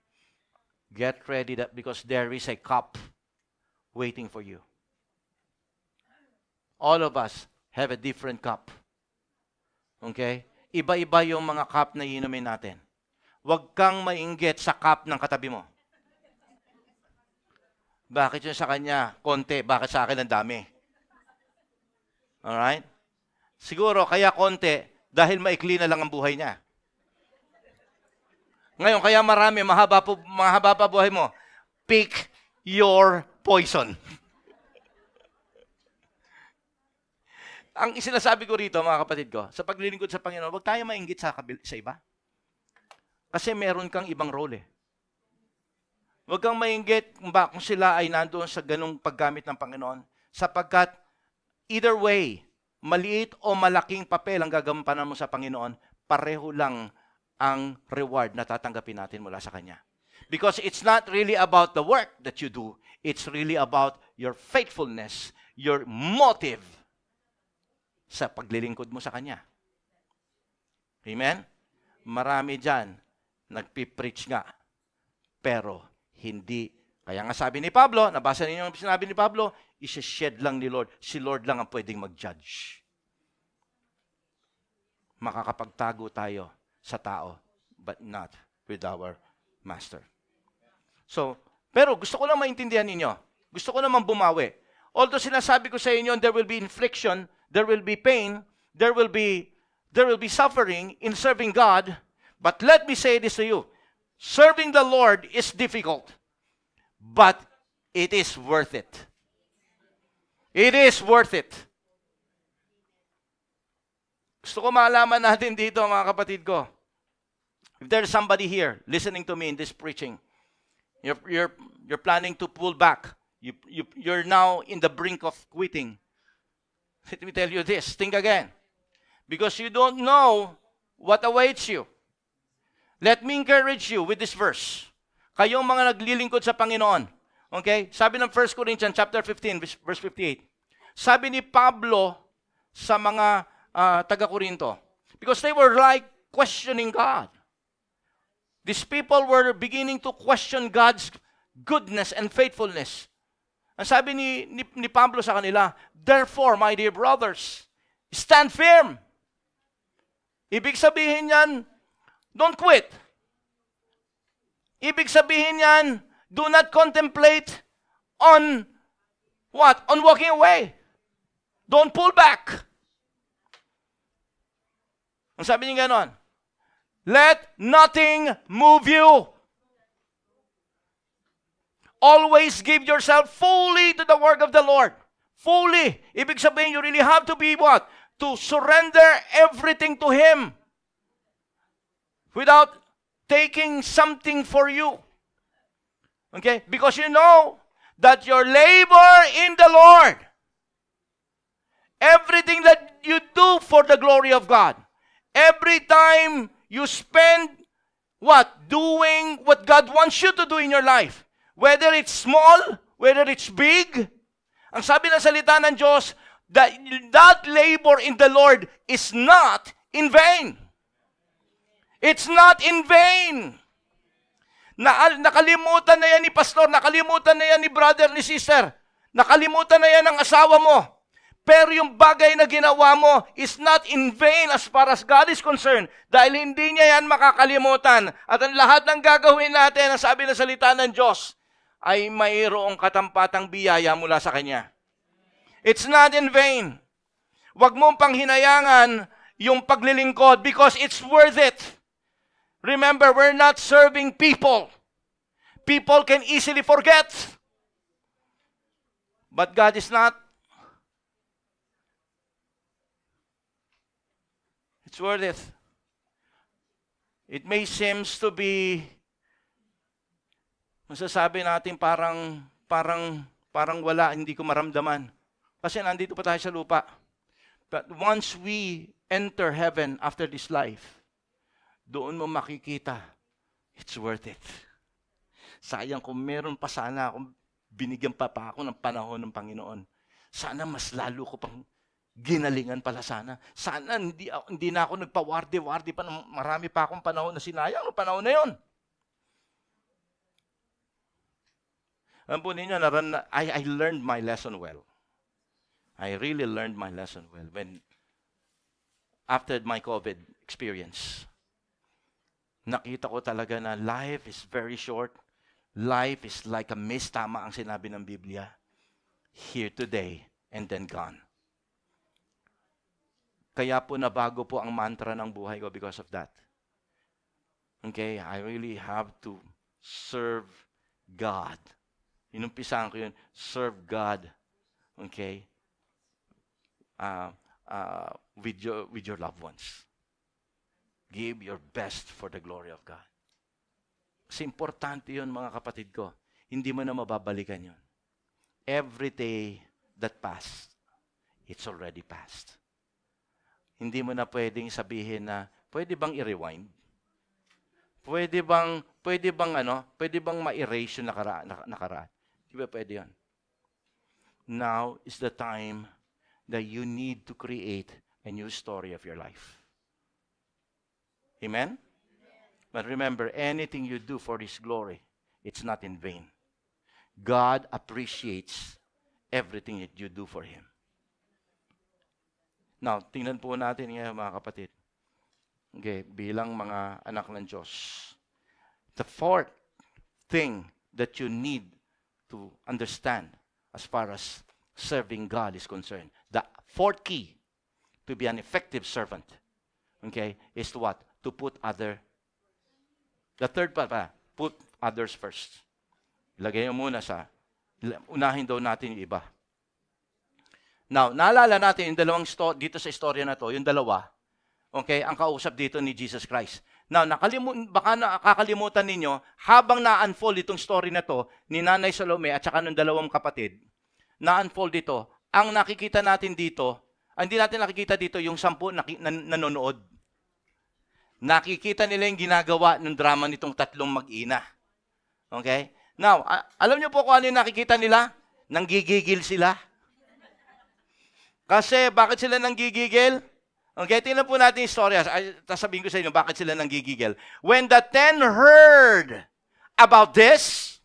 A: Get ready because there is a cup waiting for you. All of us have a different cup. Okay? Iba-iba yung mga cup na inumin natin. Huwag kang mainggit sa cup ng katabi mo. Bakit yun sa kanya konti, bakit sa akin ang dami? Alright? Siguro kaya konti dahil maikli na lang ang buhay niya. Ngayon, kaya marami, mahaba pa buhay mo. Pick your poison. Ang sinasabi ko rito, mga kapatid ko, sa paglilingkod sa Panginoon, huwag tayo mainggit sa iba. Kasi meron kang ibang role eh. Huwag kang mainggit kung sila ay nandoon sa ganung paggamit ng Panginoon. Sapagkat either way, maliit o malaking papel ang gagampanan mo sa Panginoon, pareho lang ang reward na tatanggapin natin mula sa Kanya. Because it's not really about the work that you do. It's really about your faithfulness, your motive sa paglilingkod mo sa Kanya. Amen? Marami dyan, nagpipreach nga, pero hindi. Kaya nga sabi ni Pablo, nabasa ninyo ang sinabi ni Pablo, isa-shed lang ni Lord. Si Lord lang ang pwedeng mag-judge. Makakapagtago tayo sa tao, but not with our Master. So, pero gusto ko lang maintindihan ninyo. Gusto ko naman bumawi. Although sinasabi ko sa inyo, there will be infliction, there will be pain, there will be suffering in serving God. But let me say this to you. Serving the Lord is difficult, but it is worth it. It is worth it. Gusto ko malaman natin dito, mga kapatid ko. If there's somebody here listening to me in this preaching, you're planning to pull back. You're now in the brink of quitting. Let me tell you this. Think again. Because you don't know what awaits you. Let me encourage you with this verse. Kayong mga naglilingkod sa Panginoon. Okay? Sabi ng 1 Corinthians chapter 15, verse 58. Sabi ni Pablo sa mga taga-Corinto. Because they were like questioning God. These people were beginning to question God's goodness and faithfulness. Ang sabi ni Pablo sa kanila, therefore, my dear brothers, stand firm. Ibig sabihin yan, don't quit. Ibig sabihin yan, do not contemplate on what? On walking away. Don't pull back. Ang sabi niya ganon, let nothing move you. Always give yourself fully to the work of the Lord. Fully. Ibig sabihin, you really have to be what? To surrender everything to Him. Without taking something for you. Okay? Because you know that your labor in the Lord, everything that you do for the glory of God, every time you spend what? Doing what God wants you to do in your life. Whether it's small, whether it's big. Ang sabi ng salita ng Diyos, that labor in the Lord is not in vain. It's not in vain. Nakalimutan na yan ni pastor, nakalimutan na yan ni brother, ni sister. Nakalimutan na yan ng asawa mo. Pero yung bagay na ginawa mo is not in vain as far as God is concerned. Dahil hindi niya yan makakalimutan. At ang lahat ng gagawin natin, ang sabi ng salita ng Diyos, ay mayroong katampatang biyaya mula sa Kanya. It's not in vain. Huwag mong panghinayangan yung paglilingkod because it's worth it. Remember, we're not serving people. People can easily forget. But God is not. It's worth it. It may seems to be, masasabi natin parang wala, hindi ko maramdaman. Kasi nandito pa tayo sa lupa. But once we enter heaven after this life, doon mo makikita, it's worth it. Sayang kung meron pa sana akong binigyan pa ako ng panahon ng Panginoon. Sana mas lalo ko pang ginalingan pala sana. Sana hindi na ako nagpa-wardi-wardi pa. Marami pa akong panahon na sinayang ng panahon na yun. Alam po ninyo, I learned my lesson well. I really learned my lesson well when after my COVID experience. Nakita ko talaga na life is very short. Life is like a mist, tama ang sinabi ng Biblia. Here today and then gone. Kaya po nabago po ang mantra ng buhay ko because of that. Okay, I really have to serve God. Inumpisahan ko yun, serve God. Okay? With your loved ones. Give your best for the glory of God. Kasi importante yun, mga kapatid ko. Hindi mo na mababalikan yun. Every day that passed, it's already passed. Hindi mo na pwedeng sabihin na, pwede bang i-rewind? Pwede bang ma-erase yung nakaraan? Di ba pwede yun? Now is the time that you need to create a new story of your life. Amen? But remember, anything you do for His glory, it's not in vain. God appreciates everything that you do for Him. Now, tingnan po natin ngayon, mga kapatid. Okay, bilang mga anak ng Diyos. The fourth thing that you need to understand as far as serving God is concerned, the fourth key to be an effective servant, okay, is to what? To put the third part, put others first. Lagay mo muna unahin daw natin yung iba. Now, naalala natin yung dalawang dito sa istorya na to, yung dalawa, okay, ang kausap dito ni Jesus Christ. Now, baka nakakalimutan ninyo, habang na-unfold itong story na to, ni Nanay Salome at saka ng dalawang kapatid, na-unfold ito, ang nakikita natin dito, hindi natin nakikita dito yung 10 nanonood. Nakikita nila yung ginagawa ng drama nitong tatlong mag-ina. Okay? Now, alam niyo po kung ano yung nakikita nila? Nanggigigil sila. Kasi, bakit sila nanggigigil? Okay, tingnan po natin yung storya. Sasabihin ko sa inyo, bakit sila nanggigigil. When the 10 heard about this,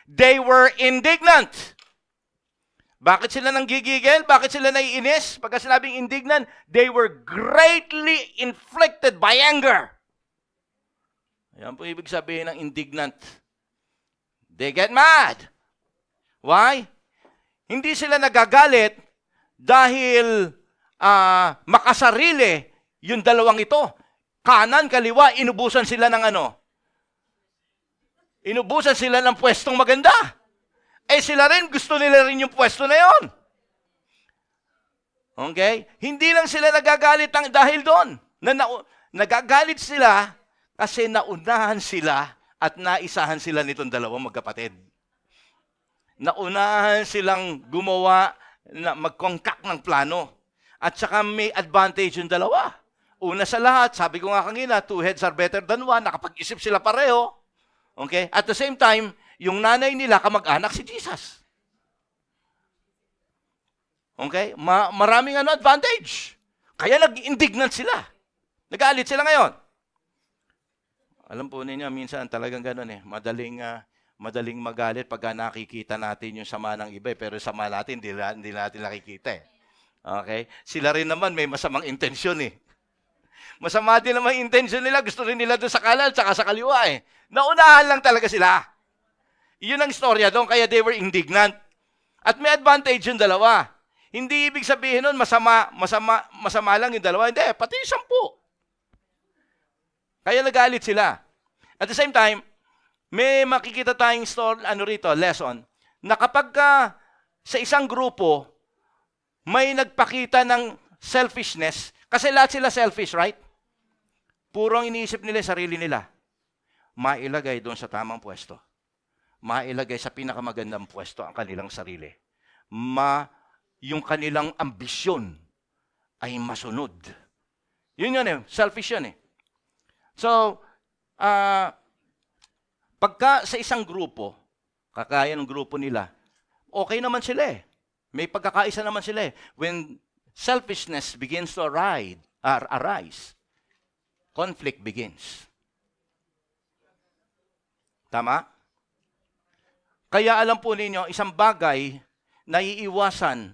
A: they were indignant. Bakit sila nanggigigil? Bakit sila naiinis? Pagka sinabing indignant, they were greatly inflicted by anger. Ayan po ibig sabihin ng indignant. They get mad. Why? Hindi sila nagagalit dahil makasarili yung dalawang ito. Kanan, kaliwa, inubusan sila ng ano? Inubusan sila ng pwestong maganda. Eh sila rin, gusto nila rin yung pwesto na yon. Okay? Hindi lang sila nagagalit dahil doon. Nagagalit sila kasi naunahan sila at naisahan sila nitong dalawang magkapatid. Naunahan silang gumawa, na magkongkak ng plano. At saka may advantage yung dalawa. Una sa lahat, sabi ko nga kanina, 2 heads are better than 1. Nakapag-isip sila pareho. Okay? At the same time, yung nanay nila kamag-anak si Jesus. Okay? Maraming advantage. Kaya nag-indignant sila. Nagalit sila ngayon. Alam po ninyo, minsan talagang gano'n eh. Madaling magalit pag nakikita natin yung sama ng iba. Pero sama natin, hindi natin nakikita eh. Okay? Sila rin naman may masamang intensyon eh. Masama din naman intensyon nila. Gusto rin nila doon sa kanan tsaka sa kaliwa eh. Naunahan lang talaga sila. Yun ang istorya doon. Kaya they were indignant. At may advantage yung dalawa. Hindi ibig sabihin nun masama lang yung dalawa. Hindi, pati yung 10. Kaya nagalit sila. At the same time, may makikita tayong lesson, na kapag sa isang grupo, may nagpakita ng selfishness, kasi lahat sila selfish, right? Purong iniisip nila yung sarili nila. Mailagay doon sa tamang pwesto. Mailagay sa pinakamagandang pwesto ang kanilang sarili. Yung kanilang ambisyon ay masunod. Yun eh, selfish yun eh. So, pagka sa isang grupo, kakaya ng grupo nila, okay naman sila eh. May pagkakaisa naman sila eh. When selfishness begins to arise, conflict begins. Tama? Kaya alam po ninyo, isang bagay na iiwasan,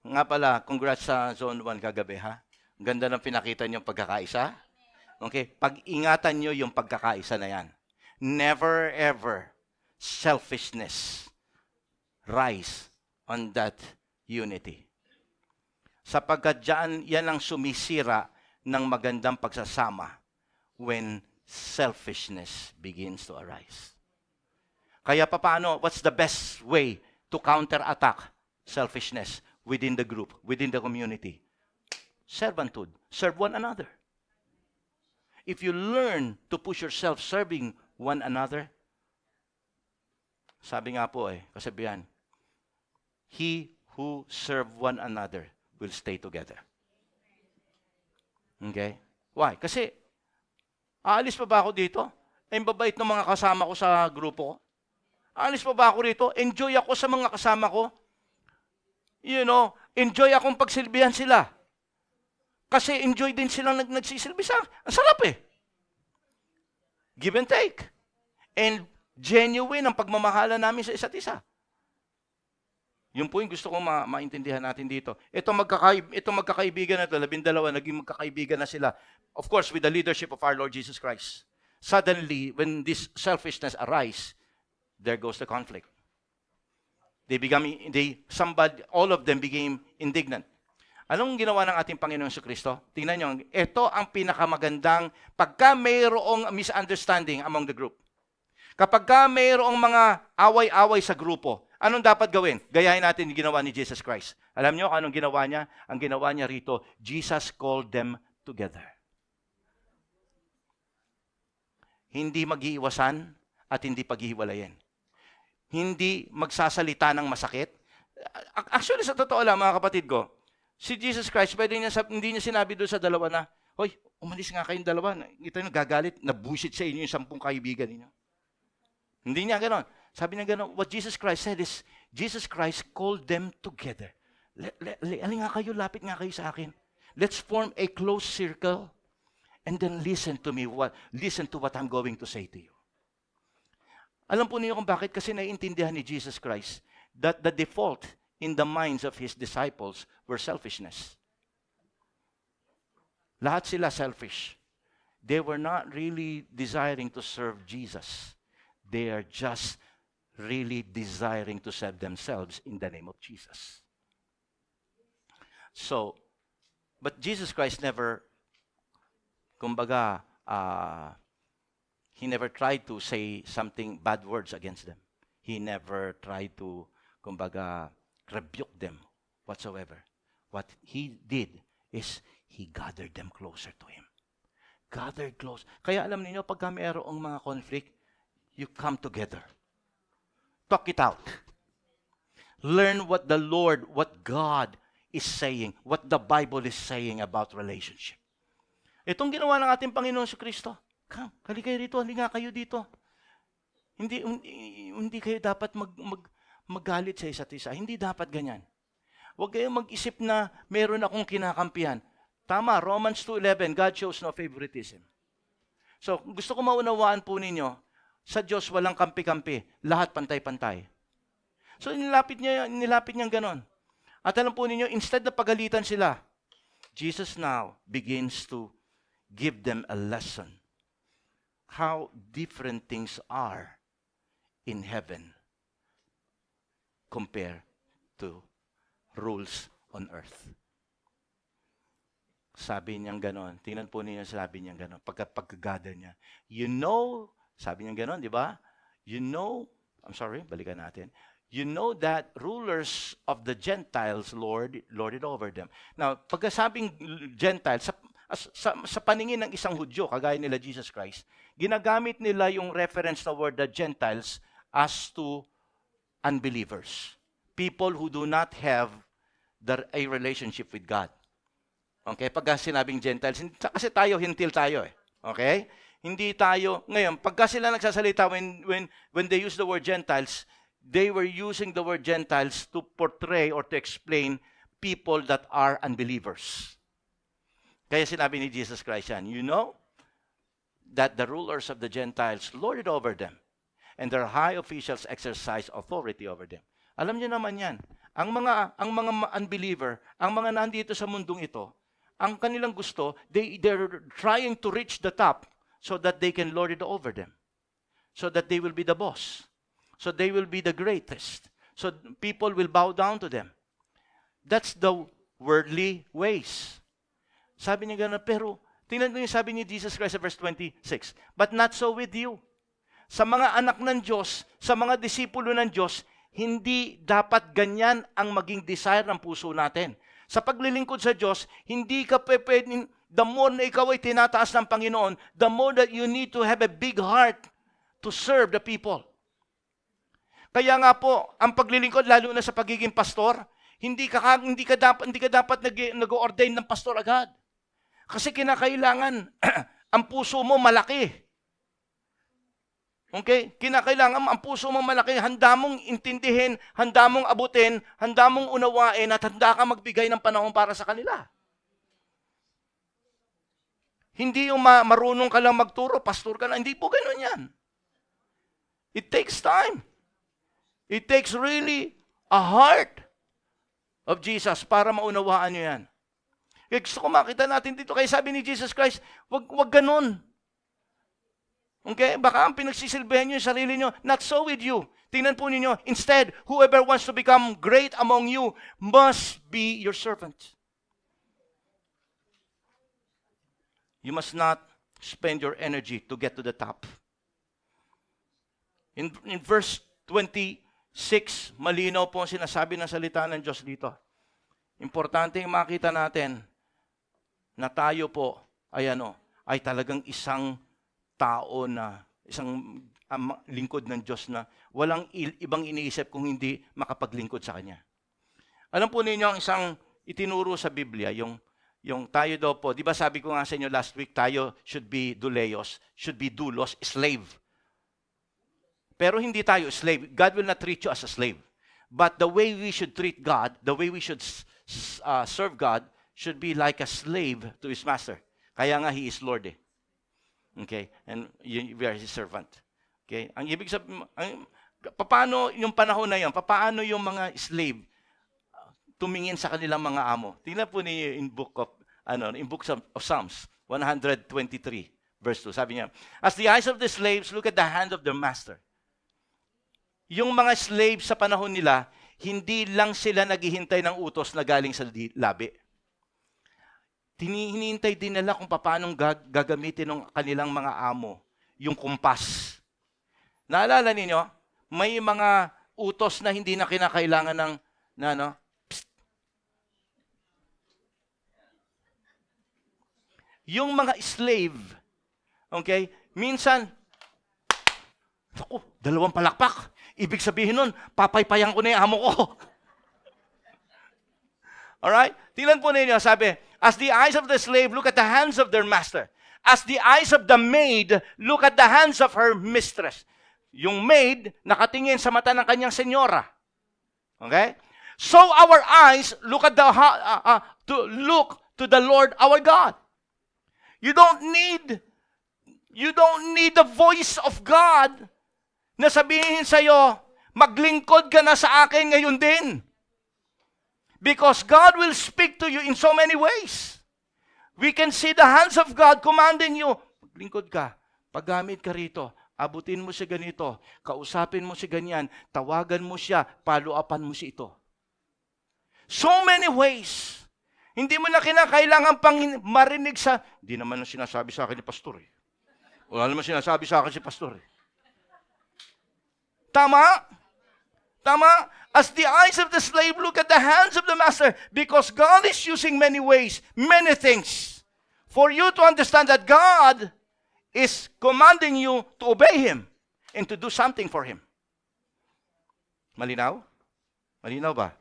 A: nga pala, congrats sa Zone 1 kagabi ha. Ganda ng pinakita nyo pagkakaisa. Okay? Pag-ingatan nyo yung pagkakaisa na yan. Never ever selfishness rise on that unity. Sapagkat yan ang sumisira ng magandang pagsasama when selfishness begins to arise. Kaya paano, what's the best way to counterattack selfishness within the group, within the community? Servanthood. Serve one another. If you learn to push yourself serving one another, sabi nga po kasabihan, he who serve one another will stay together. Okay? Why? Kasi, aalis pa ba ako dito? Ang babait ng mga kasama ko sa grupo ko. Aalis pa ba ako rito? Enjoy ako sa mga kasama ko. Enjoy akong pagsilbihan sila. Kasi enjoy din silang nagsisilbi sa akin. Ang sarap eh. Give and take. And genuine ang pagmamahala namin sa isa't isa. Yun po yung gusto kong maintindihan natin dito. Ito magkakaibigan na ito, 12, naging magkakaibigan na sila. Of course, with the leadership of our Lord Jesus Christ. Suddenly, when this selfishness arise, there goes the conflict. All of them became indignant. Anong ginawa ng ating Panginoon Jesucristo? Tingnan nyo, ito ang pinakamagandang pagka mayroong misunderstanding among the group. Kapag mayroong mga away-away sa grupo, anong dapat gawin? Gayahin natin yung ginawa ni Jesus Christ. Alam nyo anong ginawa niya? Ang ginawa niya rito, Jesus called them together. Hindi mag-iiwasan at hindi paghihiwalayin. Hindi magsasalita ng masakit. Actually, sa totoo lang, mga kapatid ko, si Jesus Christ, hindi niya sinabi doon sa dalawa na, hoy, umalis nga kayong dalawa. Ito yung gagalit, nabusit sa inyo yung 10 kaibigan ninyo. Hindi niya ganon. Sabi niya ganon, what Jesus Christ said is, Jesus Christ called them together. Nga kayo, lapit nga kayo sa akin. Let's form a close circle and then listen to what I'm going to say to you. Alam po niyo kung bakit? Kasi naiintindihan ni Jesus Christ that the default in the minds of His disciples were selfishness. Lahat sila selfish. They were not really desiring to serve Jesus. They are just really desiring to serve themselves in the name of Jesus. So, but Jesus Christ never, kumbaga, He never tried to say something bad words against them. He never tried to, kumbaga, rebuke them whatsoever. What He did is He gathered them closer to Him. Gathered close. Kaya alam niyo, pagka mayroong mga conflict, you come together. Talk it out. Learn what the Lord, what God is saying, what the Bible is saying about relationship. Itong ginawa ng ating Panginoon si Kristo. Come, hali kayo rito, hali nga kayo dito. Hindi kayo dapat magalit sa isa't isa. Hindi dapat ganyan. Huwag kayong mag-isip na meron akong kinakampihan. Tama, Romans 2:11, God shows no favoritism. So, gusto ko maunawaan po ninyo, sa Diyos walang kampi-kampi, lahat pantay-pantay. So, nilapit niyang ganon. At alam po ninyo, instead na pagalitan sila, Jesus now begins to give them a lesson how different things are in heaven compared to rules on earth. Sabi niyang ganon. Tingnan po ninyo, sabi niyang ganon. Pagka-gather niya. You know, sabi niyang ganon, di ba? You know, balikan natin. You know that rulers of the Gentiles lord it over them. Now, pagkasabing Gentiles, sa paningin ng isang Hudyo, kagaya nila Jesus Christ, ginagamit nila yung reference na word the Gentiles as to unbelievers. People who do not have a relationship with God. Okay? Pagka sinabing Gentiles, kasi tayo, hintil tayo eh. Okay? Hindi tayo, ngayon, pagka sila nagsasalita, when they use the word Gentiles, they were using the word Gentiles to portray or to explain people that are unbelievers. Kaya sinabi ni Jesus Christ yan, you know that the rulers of the Gentiles lord it over them, and their high officials exercise authority over them. Alam niyo naman yan, ang mga unbeliever, ang mga nandito sa mundong ito, ang kanilang gusto, they're trying to reach the top so that they can lord it over them. So that they will be the boss. So they will be the greatest. So people will bow down to them. That's the worldly ways. Sabi niya gano'n, pero tingnan mo yung sabi ni Jesus Christ sa verse 26. But not so with you. Sa mga anak ng Diyos, sa mga disipulo ng Diyos, hindi dapat ganyan ang maging desire ng puso natin. Sa paglilingkod sa Diyos, hindi ka pwedeng, the more na ikaw ay tinataas ng Panginoon, the more that you need to have a big heart to serve the people. Kaya nga po, ang paglilingkod, lalo na sa pagiging pastor, hindi ka dapat nag-ordain ng pastor agad. Kasi kinakailangan, ang puso mo malaki. Okay? Kinakailangan ang puso mo malaki, handa mong intindihin, handa mong abutin, handa mong unawain, at handa ka magbigay ng panahon para sa kanila. Hindi yung marunong ka lang magturo, pastor ka na. Hindi po ganun yan. It takes time. It takes really a heart of Jesus para maunawaan nyo yan. Kaya gusto ko makita natin dito. Kaya sabi ni Jesus Christ, wag ganun. Okay? Baka ang pinagsisilbihan nyo yung sarili nyo. Not so with you. Tingnan po ninyo. Instead, whoever wants to become great among you must be your servant. You must not spend your energy to get to the top. In verse 26, malinaw po ang sinasabi ng salita ng Diyos dito. Importante yung makita natin na tayo po ay talagang isang tao na, isang lingkod ng Diyos na walang ibang iniisip kung hindi makapaglingkod sa Kanya. Alam po ninyo ang isang itinuro sa Biblia, yung tayo daw po, di ba sabi ko nga sa inyo last week, tayo should be doulos, slave. Pero hindi tayo slave. God will not treat you as a slave. But the way we should treat God, the way we should serve God, should be like a slave to his master. Kaya nga, he is Lord eh. Okay? And we are his servant. Okay? Ang ibig sabihin, paano yung panahon na yan? Paano yung mga slave tumingin sa kanilang mga amo? Tingnan po niyo in book of Psalms 123 verse 2. Sabi niya, as the eyes of the slaves look at the hand of their master. Yung mga slaves sa panahon nila, hindi lang sila naghihintay ng utos na galing sa labi. Hinihintay din nila kung paano gagamitin ng kanilang mga amo yung kumpas. Naalala ninyo, may mga utos na hindi na kinakailangan ng yung mga slave, okay, minsan, ako, 2 palakpak. Ibig sabihin nun, papaypayan ko na yung amo ko. Alright? Tingnan po ninyo, sabi, as the eyes of the slave look at the hands of their master, as the eyes of the maid look at the hands of her mistress. Yung maid, nakatingin sa mata ng kanyang senyora. Okay? So our eyes look at look to the Lord our God. You don't need the voice of God na sabihin sa'yo, maglingkod ka na sa akin ngayon din. Because God will speak to you in so many ways. We can see the hands of God commanding you. Maglingkod ka, paggamit ka rito, abutin mo siya ganito, kausapin mo siya ganyan, tawagan mo siya, follow-upan mo siya ito. So many ways. Hindi mo na kinakailangan pang marinig sa, hindi naman ang sinasabi sa akin ni pastor eh. Wala naman sinasabi sa akin si pastor eh. Tama? Tama? As the eyes of the slave look at the hands of the master, because God is using many ways, many things, for you to understand that God is commanding you to obey Him and to do something for Him. Malinaw? Malinaw ba?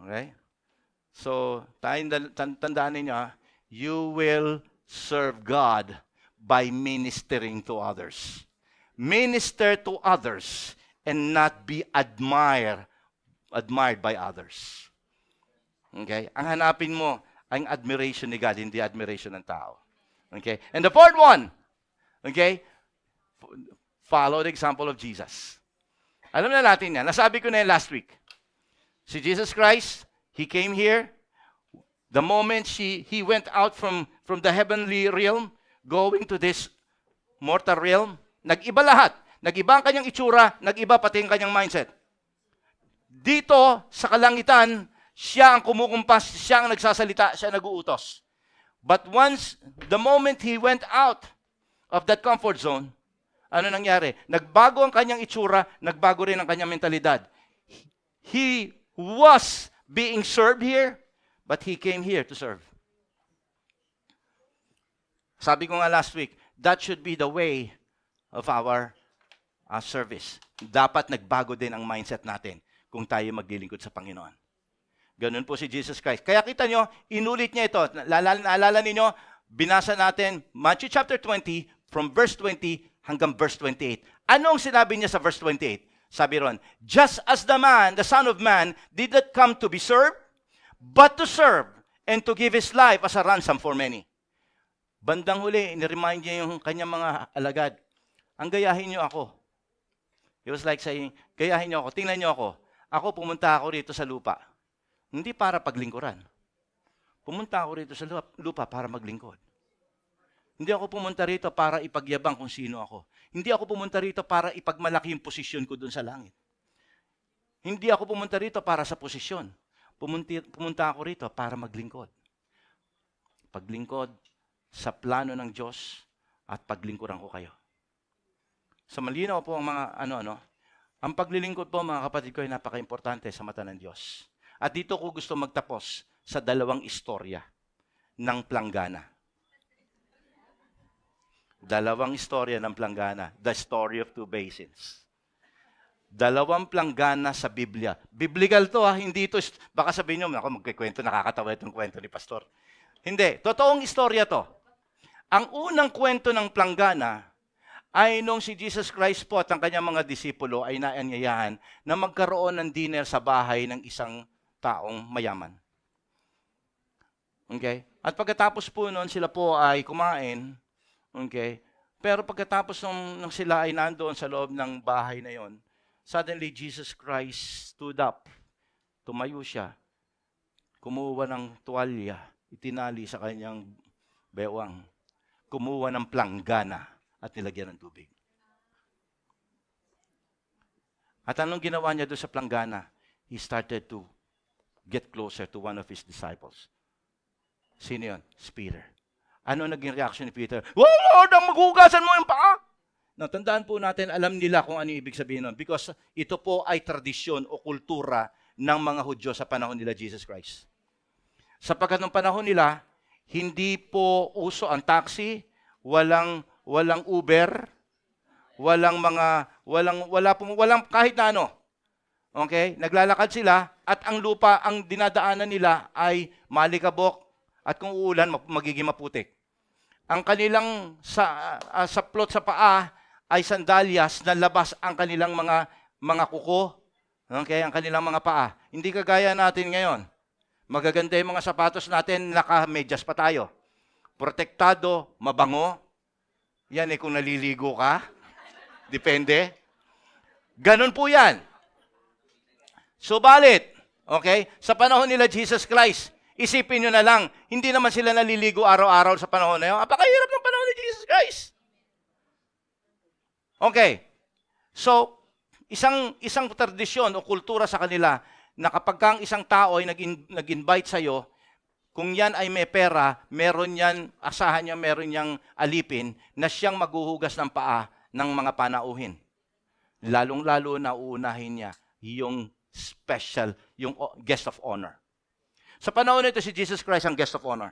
A: Okay? So, tandaan ninyo, you will serve God by ministering to others. Minister to others and not be admired by others. Okay? Ang hanapin mo, ang admiration ni God, hindi admiration ng tao. Okay? And the fourth one, okay? Follow the example of Jesus. Alam na natin yan. Nasabi ko na yan last week. Si Jesus Christ, He came here. The moment He went out from the heavenly realm, going to this mortal realm, nag-iba lahat. Nag-iba ang kanyang itsura, nag-iba pati ang kanyang mindset. Dito, sa kalangitan, siya ang kumukumpas, siya ang nagsasalita, siya nag-uutos. But the moment He went out of that comfort zone, ano nangyari? Nagbago ang kanyang itsura, nagbago rin ang kanyang mentalidad. He was being served here, but He came here to serve. Sabi ko nga last week, that should be the way of our service. Dapat nagbago din ang mindset natin kung tayo maglilingkod sa Panginoon. Ganun po si Jesus Christ. Kaya kita nyo, inulit niya ito. Naalala ninyo, binasa natin Matthew chapter 20, from verse 20 hanggang verse 28. Anong sinabi niya sa verse 28? Sabi ron, just as the Son of Man, did not come to be served, but to serve, and to give His life as a ransom for many. Bandang huli, in-remind niya yung kanyang mga alagad, ang gayahin niyo ako. It was like saying, gayahin niyo ako, tingnan niyo ako. Ako pumunta ako rito sa lupa. Hindi para paglingkuran. Pumunta ako rito sa lupa para maglingkod. Hindi ako pumunta rito para ipagyabang kung sino ako. Hindi ako pumunta rito para ipagmalaki yung posisyon ko doon sa langit. Hindi ako pumunta rito para sa posisyon. Pumunta ako rito para maglingkod. Paglingkod sa plano ng Diyos at paglingkuran ko kayo. Sa malinaw po ang mga ang paglilingkod po mga kapatid ko ay napaka-importante sa mata ng Diyos. At dito ko gusto magtapos sa 2 istorya ng planggana. 2 istorya ng planggana. The story of 2 basins. 2 planggana sa Biblia. Biblical to hindi ito, baka sabihin nyo, ako magkikwento, nakakatawa itong kwento ni Pastor. Hindi, totoong istorya to. Ang unang kwento ng planggana ay nung si Jesus Christ po at ang kanyang mga disipulo ay naanyayahan na magkaroon ng dinner sa bahay ng isang taong mayaman. Okay? At pagkatapos po noon, sila po ay kumain. Okay? Pero pagkatapos nung sila ay nandoon sa loob ng bahay na yon, suddenly Jesus Christ stood up. Tumayo siya. Kumuha ng tuwalya. Itinali sa kanyang bewang. Kumuha ng planggana at nilagyan ng tubig. At anong ginawa niya doon sa planggana? He started to get closer to one of his disciples. Sino yun? It's Peter. Ano naging reaction ni Peter? Oh Lord, ang maghugasan mo yung paa! Tandaan po natin, alam nila kung ano ibig sabihin nun. Because ito po ay tradisyon o kultura ng mga Hudyo sa panahon nila Jesus Christ. Sapagkat nung panahon nila, hindi po uso ang taxi, walang Uber, walang kahit na ano. Okay? Naglalakad sila at ang lupa, ang dinadaanan nila ay malikabok at kung uulan, magiging maputik. Ang kanilang saplot sa paa ay sandalyas na labas ang kanilang mga kuko. Okay? Ang kanilang mga paa. Hindi kagaya natin ngayon. Magaganda yung mga sapatos natin, naka-medyas pa tayo. Protektado, mabango. Yan kung naliligo ka. Depende. Ganun po yan. Subalit, okay, sa panahon nila Jesus Christ, isipin nyo na lang, hindi naman sila naliligo araw-araw sa panahon na yun. Apakahirap ng panahon ni Jesus Christ. Okay. So, isang tradisyon o kultura sa kanila na kapag kang isang tao ay nag-invite sa'yo, kung yan ay may pera, meron yan, asahan niya, meron niyang alipin na siyang maghuhugas ng paa ng mga panauhin. Lalong-lalo na uunahin niya yung special, yung guest of honor. Sa panahon nito, si Jesus Christ ang guest of honor.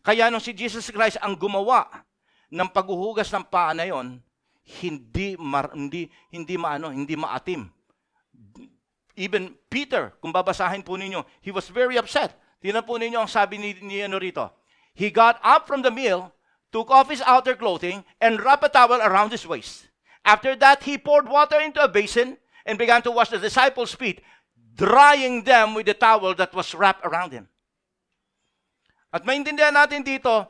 A: Kaya nung si Jesus Christ ang gumawa ng paghuhugas ng paa na yon, hindi maatim. Even Peter, kung babasahin po ninyo, he was very upset. Tingnan po ninyo ang sabi ni rito. He got up from the meal, took off his outer clothing, and wrapped a towel around his waist. After that, he poured water into a basin and began to wash the disciples' feet, drying them with the towel that was wrapped around him. At maintindihan natin dito,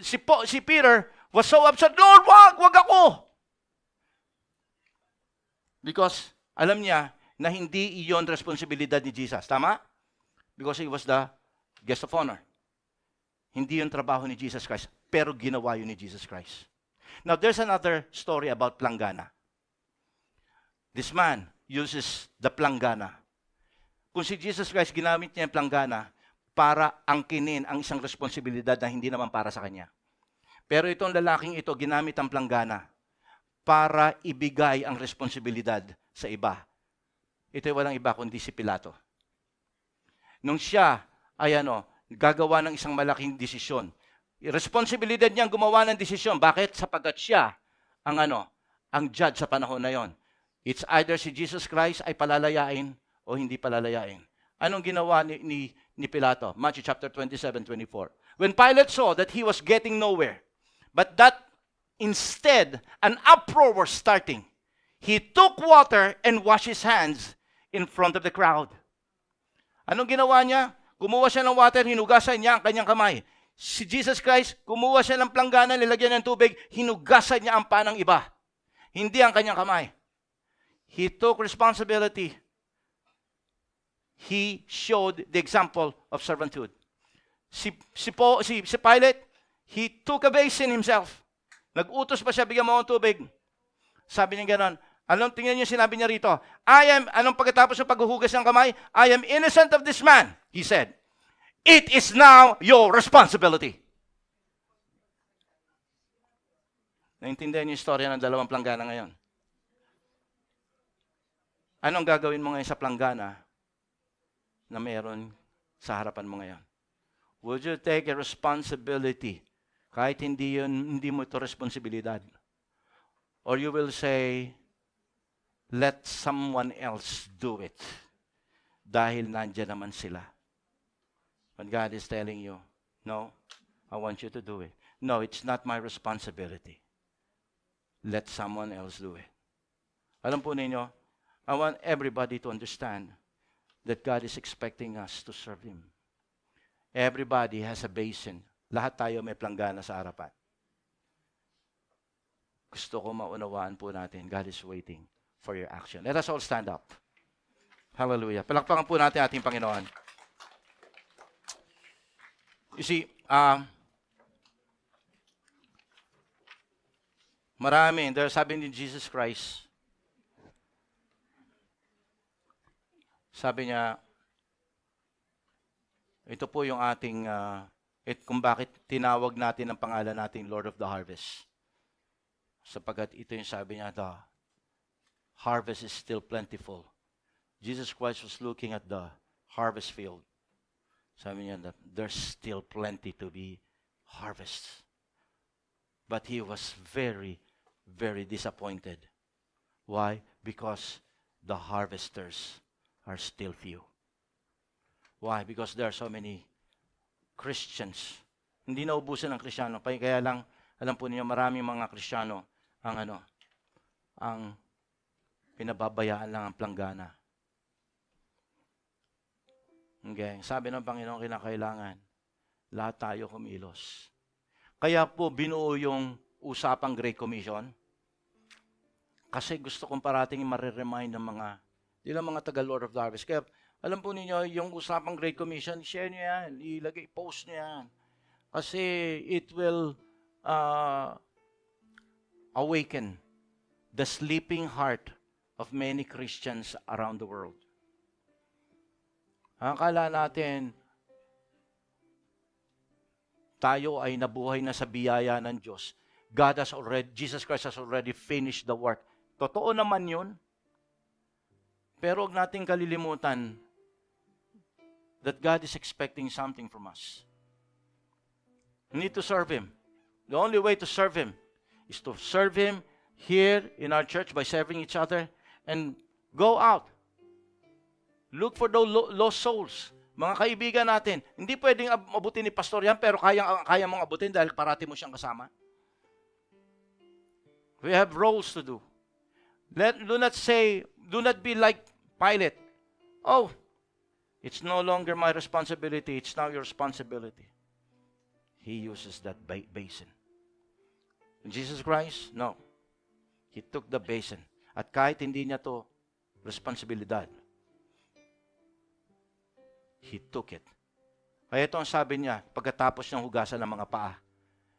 A: si Peter was so upset, Lord, wag ako! Because alam niya na hindi iyon responsibilidad ni Jesus. Tama? Because he was the guest of honor. Hindi yung trabaho ni Jesus Christ, pero ginawa yun ni Jesus Christ. Now, there's another story about planggana. This man uses the planggana. Kung si Jesus Christ ginamit niya yung planggana para angkinin ang isang responsibilidad na hindi naman para sa kanya. Pero itong lalaking ito, ginamit ang planggana para ibigay ang responsibilidad sa iba. Ito ay walang iba kundi si Pilato. Nung siya ay gagawa ng isang malaking desisyon, responsibilidad niyang gumawa ng desisyon. Bakit? Sapagkat siya ang judge sa panahon na yon. It's either si Jesus Christ ay palalayain o hindi palalayain. Anong ginawa ni Pilato? Matthew chapter 27-24. When Pilate saw that he was getting nowhere, but that instead an uproar was starting, he took water and washed his hands in front of the crowd. Anong ginawa niya? Kumuha siya ng water, hinugasan niya ang kanyang kamay. Si Jesus Christ, kumuha siya ng planggana, nilagyan ng tubig, hinugasan niya ang paa ng iba. Hindi ang kanyang kamay. He took responsibility. He showed the example of servanthood. Si Pilate, he took a basin himself. Nag-utos pa siya, bigyan mo ng tubig. Sabi niya gano'n. Tingnan niyo sinabi niya rito. Anong pagkatapos ng paghuhugas ng kamay? I am innocent of this man, he said. It is now your responsibility. Naintindihan niyo yung istorya ng dalawang planggana ngayon. Anong gagawin mo ngayon sa planggana na meron sa harapan mo ngayon? Would you take a responsibility kahit hindi mo ito responsibilidad? Or you will say, let someone else do it dahil nandiyan naman sila. When God is telling you, no, I want you to do it. No, it's not my responsibility. Let someone else do it. Alam po ninyo, I want everybody to understand that God is expecting us to serve Him. Everybody has a basin. Lahat tayo may planggana sa harapan. Gusto ko maunawaan po natin, God is waiting for your action. Let us all stand up. Hallelujah. Palakpakan po natin ating Panginoon. You see, marami, sabi ni Jesus Christ, sabi niya, ito po yung ating, kung bakit tinawag natin ang pangalan natin Lord of the Harvest. Sapagkat ito yung sabi niya, the harvest is still plentiful. Jesus Christ was looking at the harvest field. Sabi niya that there's still plenty to be harvest. But he was very, very disappointed. Why? Because the harvesters are still few. Why? Because there are so many Christians. Hindi naubusan ng Kristiyano. Kaya lang, alam po niyo, maraming mga Kristiyano ang pinababayaan lang ang planggana. Okay. Sabi ng Panginoon, kinakailangan lahat tayo kumilos. Kaya po binuo yung usapang Great Commission. Kasi gusto kong parating mariremind ng mga, di lang mga taga Lord of the Harvest. Kaya alam po ninyo, yung usapang Great Commission, share nyo yan, ilagay, post nyo yan. Kasi it will awaken the sleeping heart of many Christians around the world. Akala natin, tayo ay nabuhay na sa biyaya ng Diyos. Jesus Christ has already finished the work. Totoo naman yun. Pero huwag nating kalilimutan that God is expecting something from us. We need to serve Him. The only way to serve Him is to serve Him here in our church by serving each other and go out. Look for those lost souls. Mga kaibigan natin, hindi pwedeng abutin ni pastor yan, pero kaya mong abutin dahil parati mo siyang kasama. We have roles to do. Do not be like Pilate. Oh, it's no longer my responsibility, it's now your responsibility. He uses that basin. And Jesus Christ, no. He took the basin. At kahit hindi niya to responsibilidad, He took it. Kaya ito ang sabi niya, pagkatapos niyang hugasan ng mga paa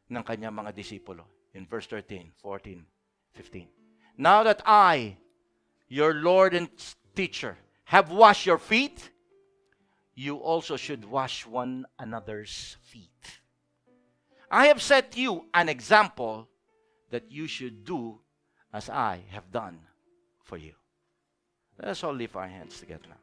A: ng kanyang mga disipulo. In verse 13, 14, 15. Now that I, your Lord and teacher, have washed your feet, you also should wash one another's feet. I have set you an example that you should do as I have done for you. Let us all lift our hands together now.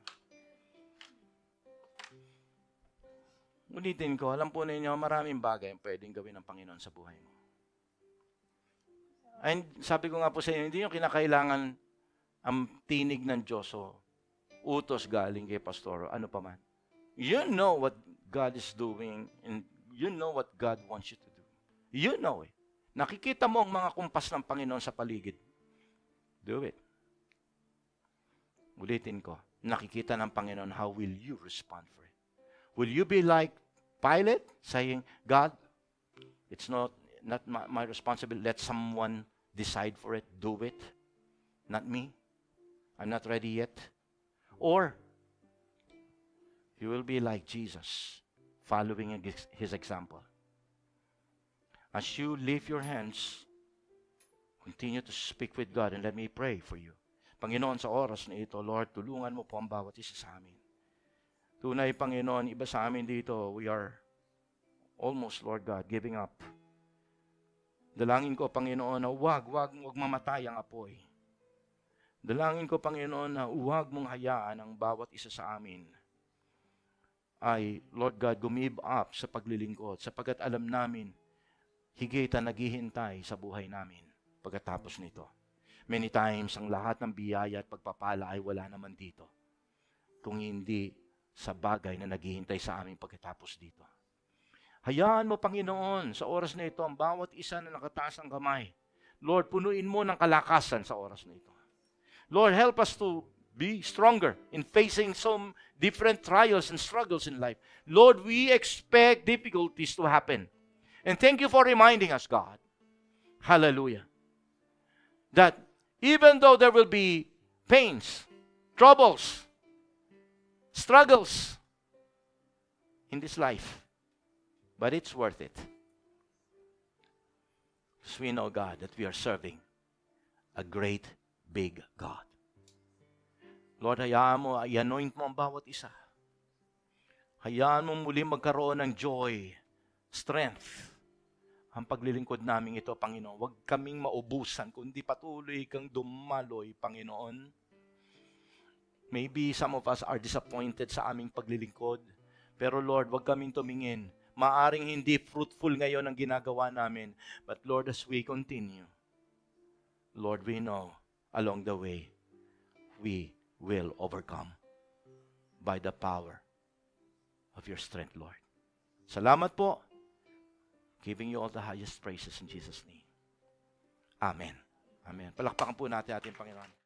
A: Ulitin ko, alam po ninyo, maraming bagay ang pwedeng gawin ng Panginoon sa buhay mo. And sabi ko nga po sa inyo, hindi nyo kinakailangan ang tinig ng Diyos o utos galing kay pastor, ano pa man. You know what God is doing and you know what God wants you to do. You know it. Nakikita mo ang mga kumpas ng Panginoon sa paligid. Do it. Ulitin ko, nakikita ng Panginoon, how will you respond for it? Will you be like Pilate, saying, God, it's not my responsibility. Let someone decide for it. Do it. Not me. I'm not ready yet. Or, you will be like Jesus, following His example. As you lift your hands, continue to speak with God and let me pray for you. Panginoon, sa oras na ito, Lord, tulungan mo po ang bawat isa sa amin. Tunay, Panginoon, iba sa amin dito, we are almost, Lord God, giving up. Dalangin ko, Panginoon, na huwag mamatay ang apoy. Dalangin ko, Panginoon, na huwag mong hayaan ang bawat isa sa amin ay, Lord God, give up sa paglilingkod, sapagkat alam namin, higit ang naghihintay sa buhay namin pagkatapos nito. Many times, ang lahat ng biyaya at pagpapala ay wala naman dito. Kung hindi sa bagay na naghihintay sa amin pagkatapos dito. Hayaan mo, Panginoon, sa oras na ito, ang bawat isa na nakataas ng kamay. Lord, punuin mo ng kalakasan sa oras na ito. Lord, help us to be stronger in facing some different trials and struggles in life. Lord, we expect difficulties to happen. And thank you for reminding us, God. Hallelujah. That even though there will be pains, troubles, struggles in this life, but it's worth it. Because we know, God, that we are serving a great, big God. Lord, hayaan mo, i-anoint mo ang bawat isa. Hayaan mo muli magkaroon ng joy, strength, ang paglilingkod namin ito, Panginoon. Huwag kaming maubusan, kundi patuloy kang dumaloy, Panginoon. Maybe some of us are disappointed sa aming paglilingkod. Pero Lord, huwag kaming tumingin. Maaring hindi fruitful ngayon ang ginagawa namin. But Lord, as we continue, Lord, we know along the way, we will overcome by the power of your strength, Lord. Salamat po. Giving you all the highest praises in Jesus' name. Amen. Amen. Palakpakan po natin ating Panginoon.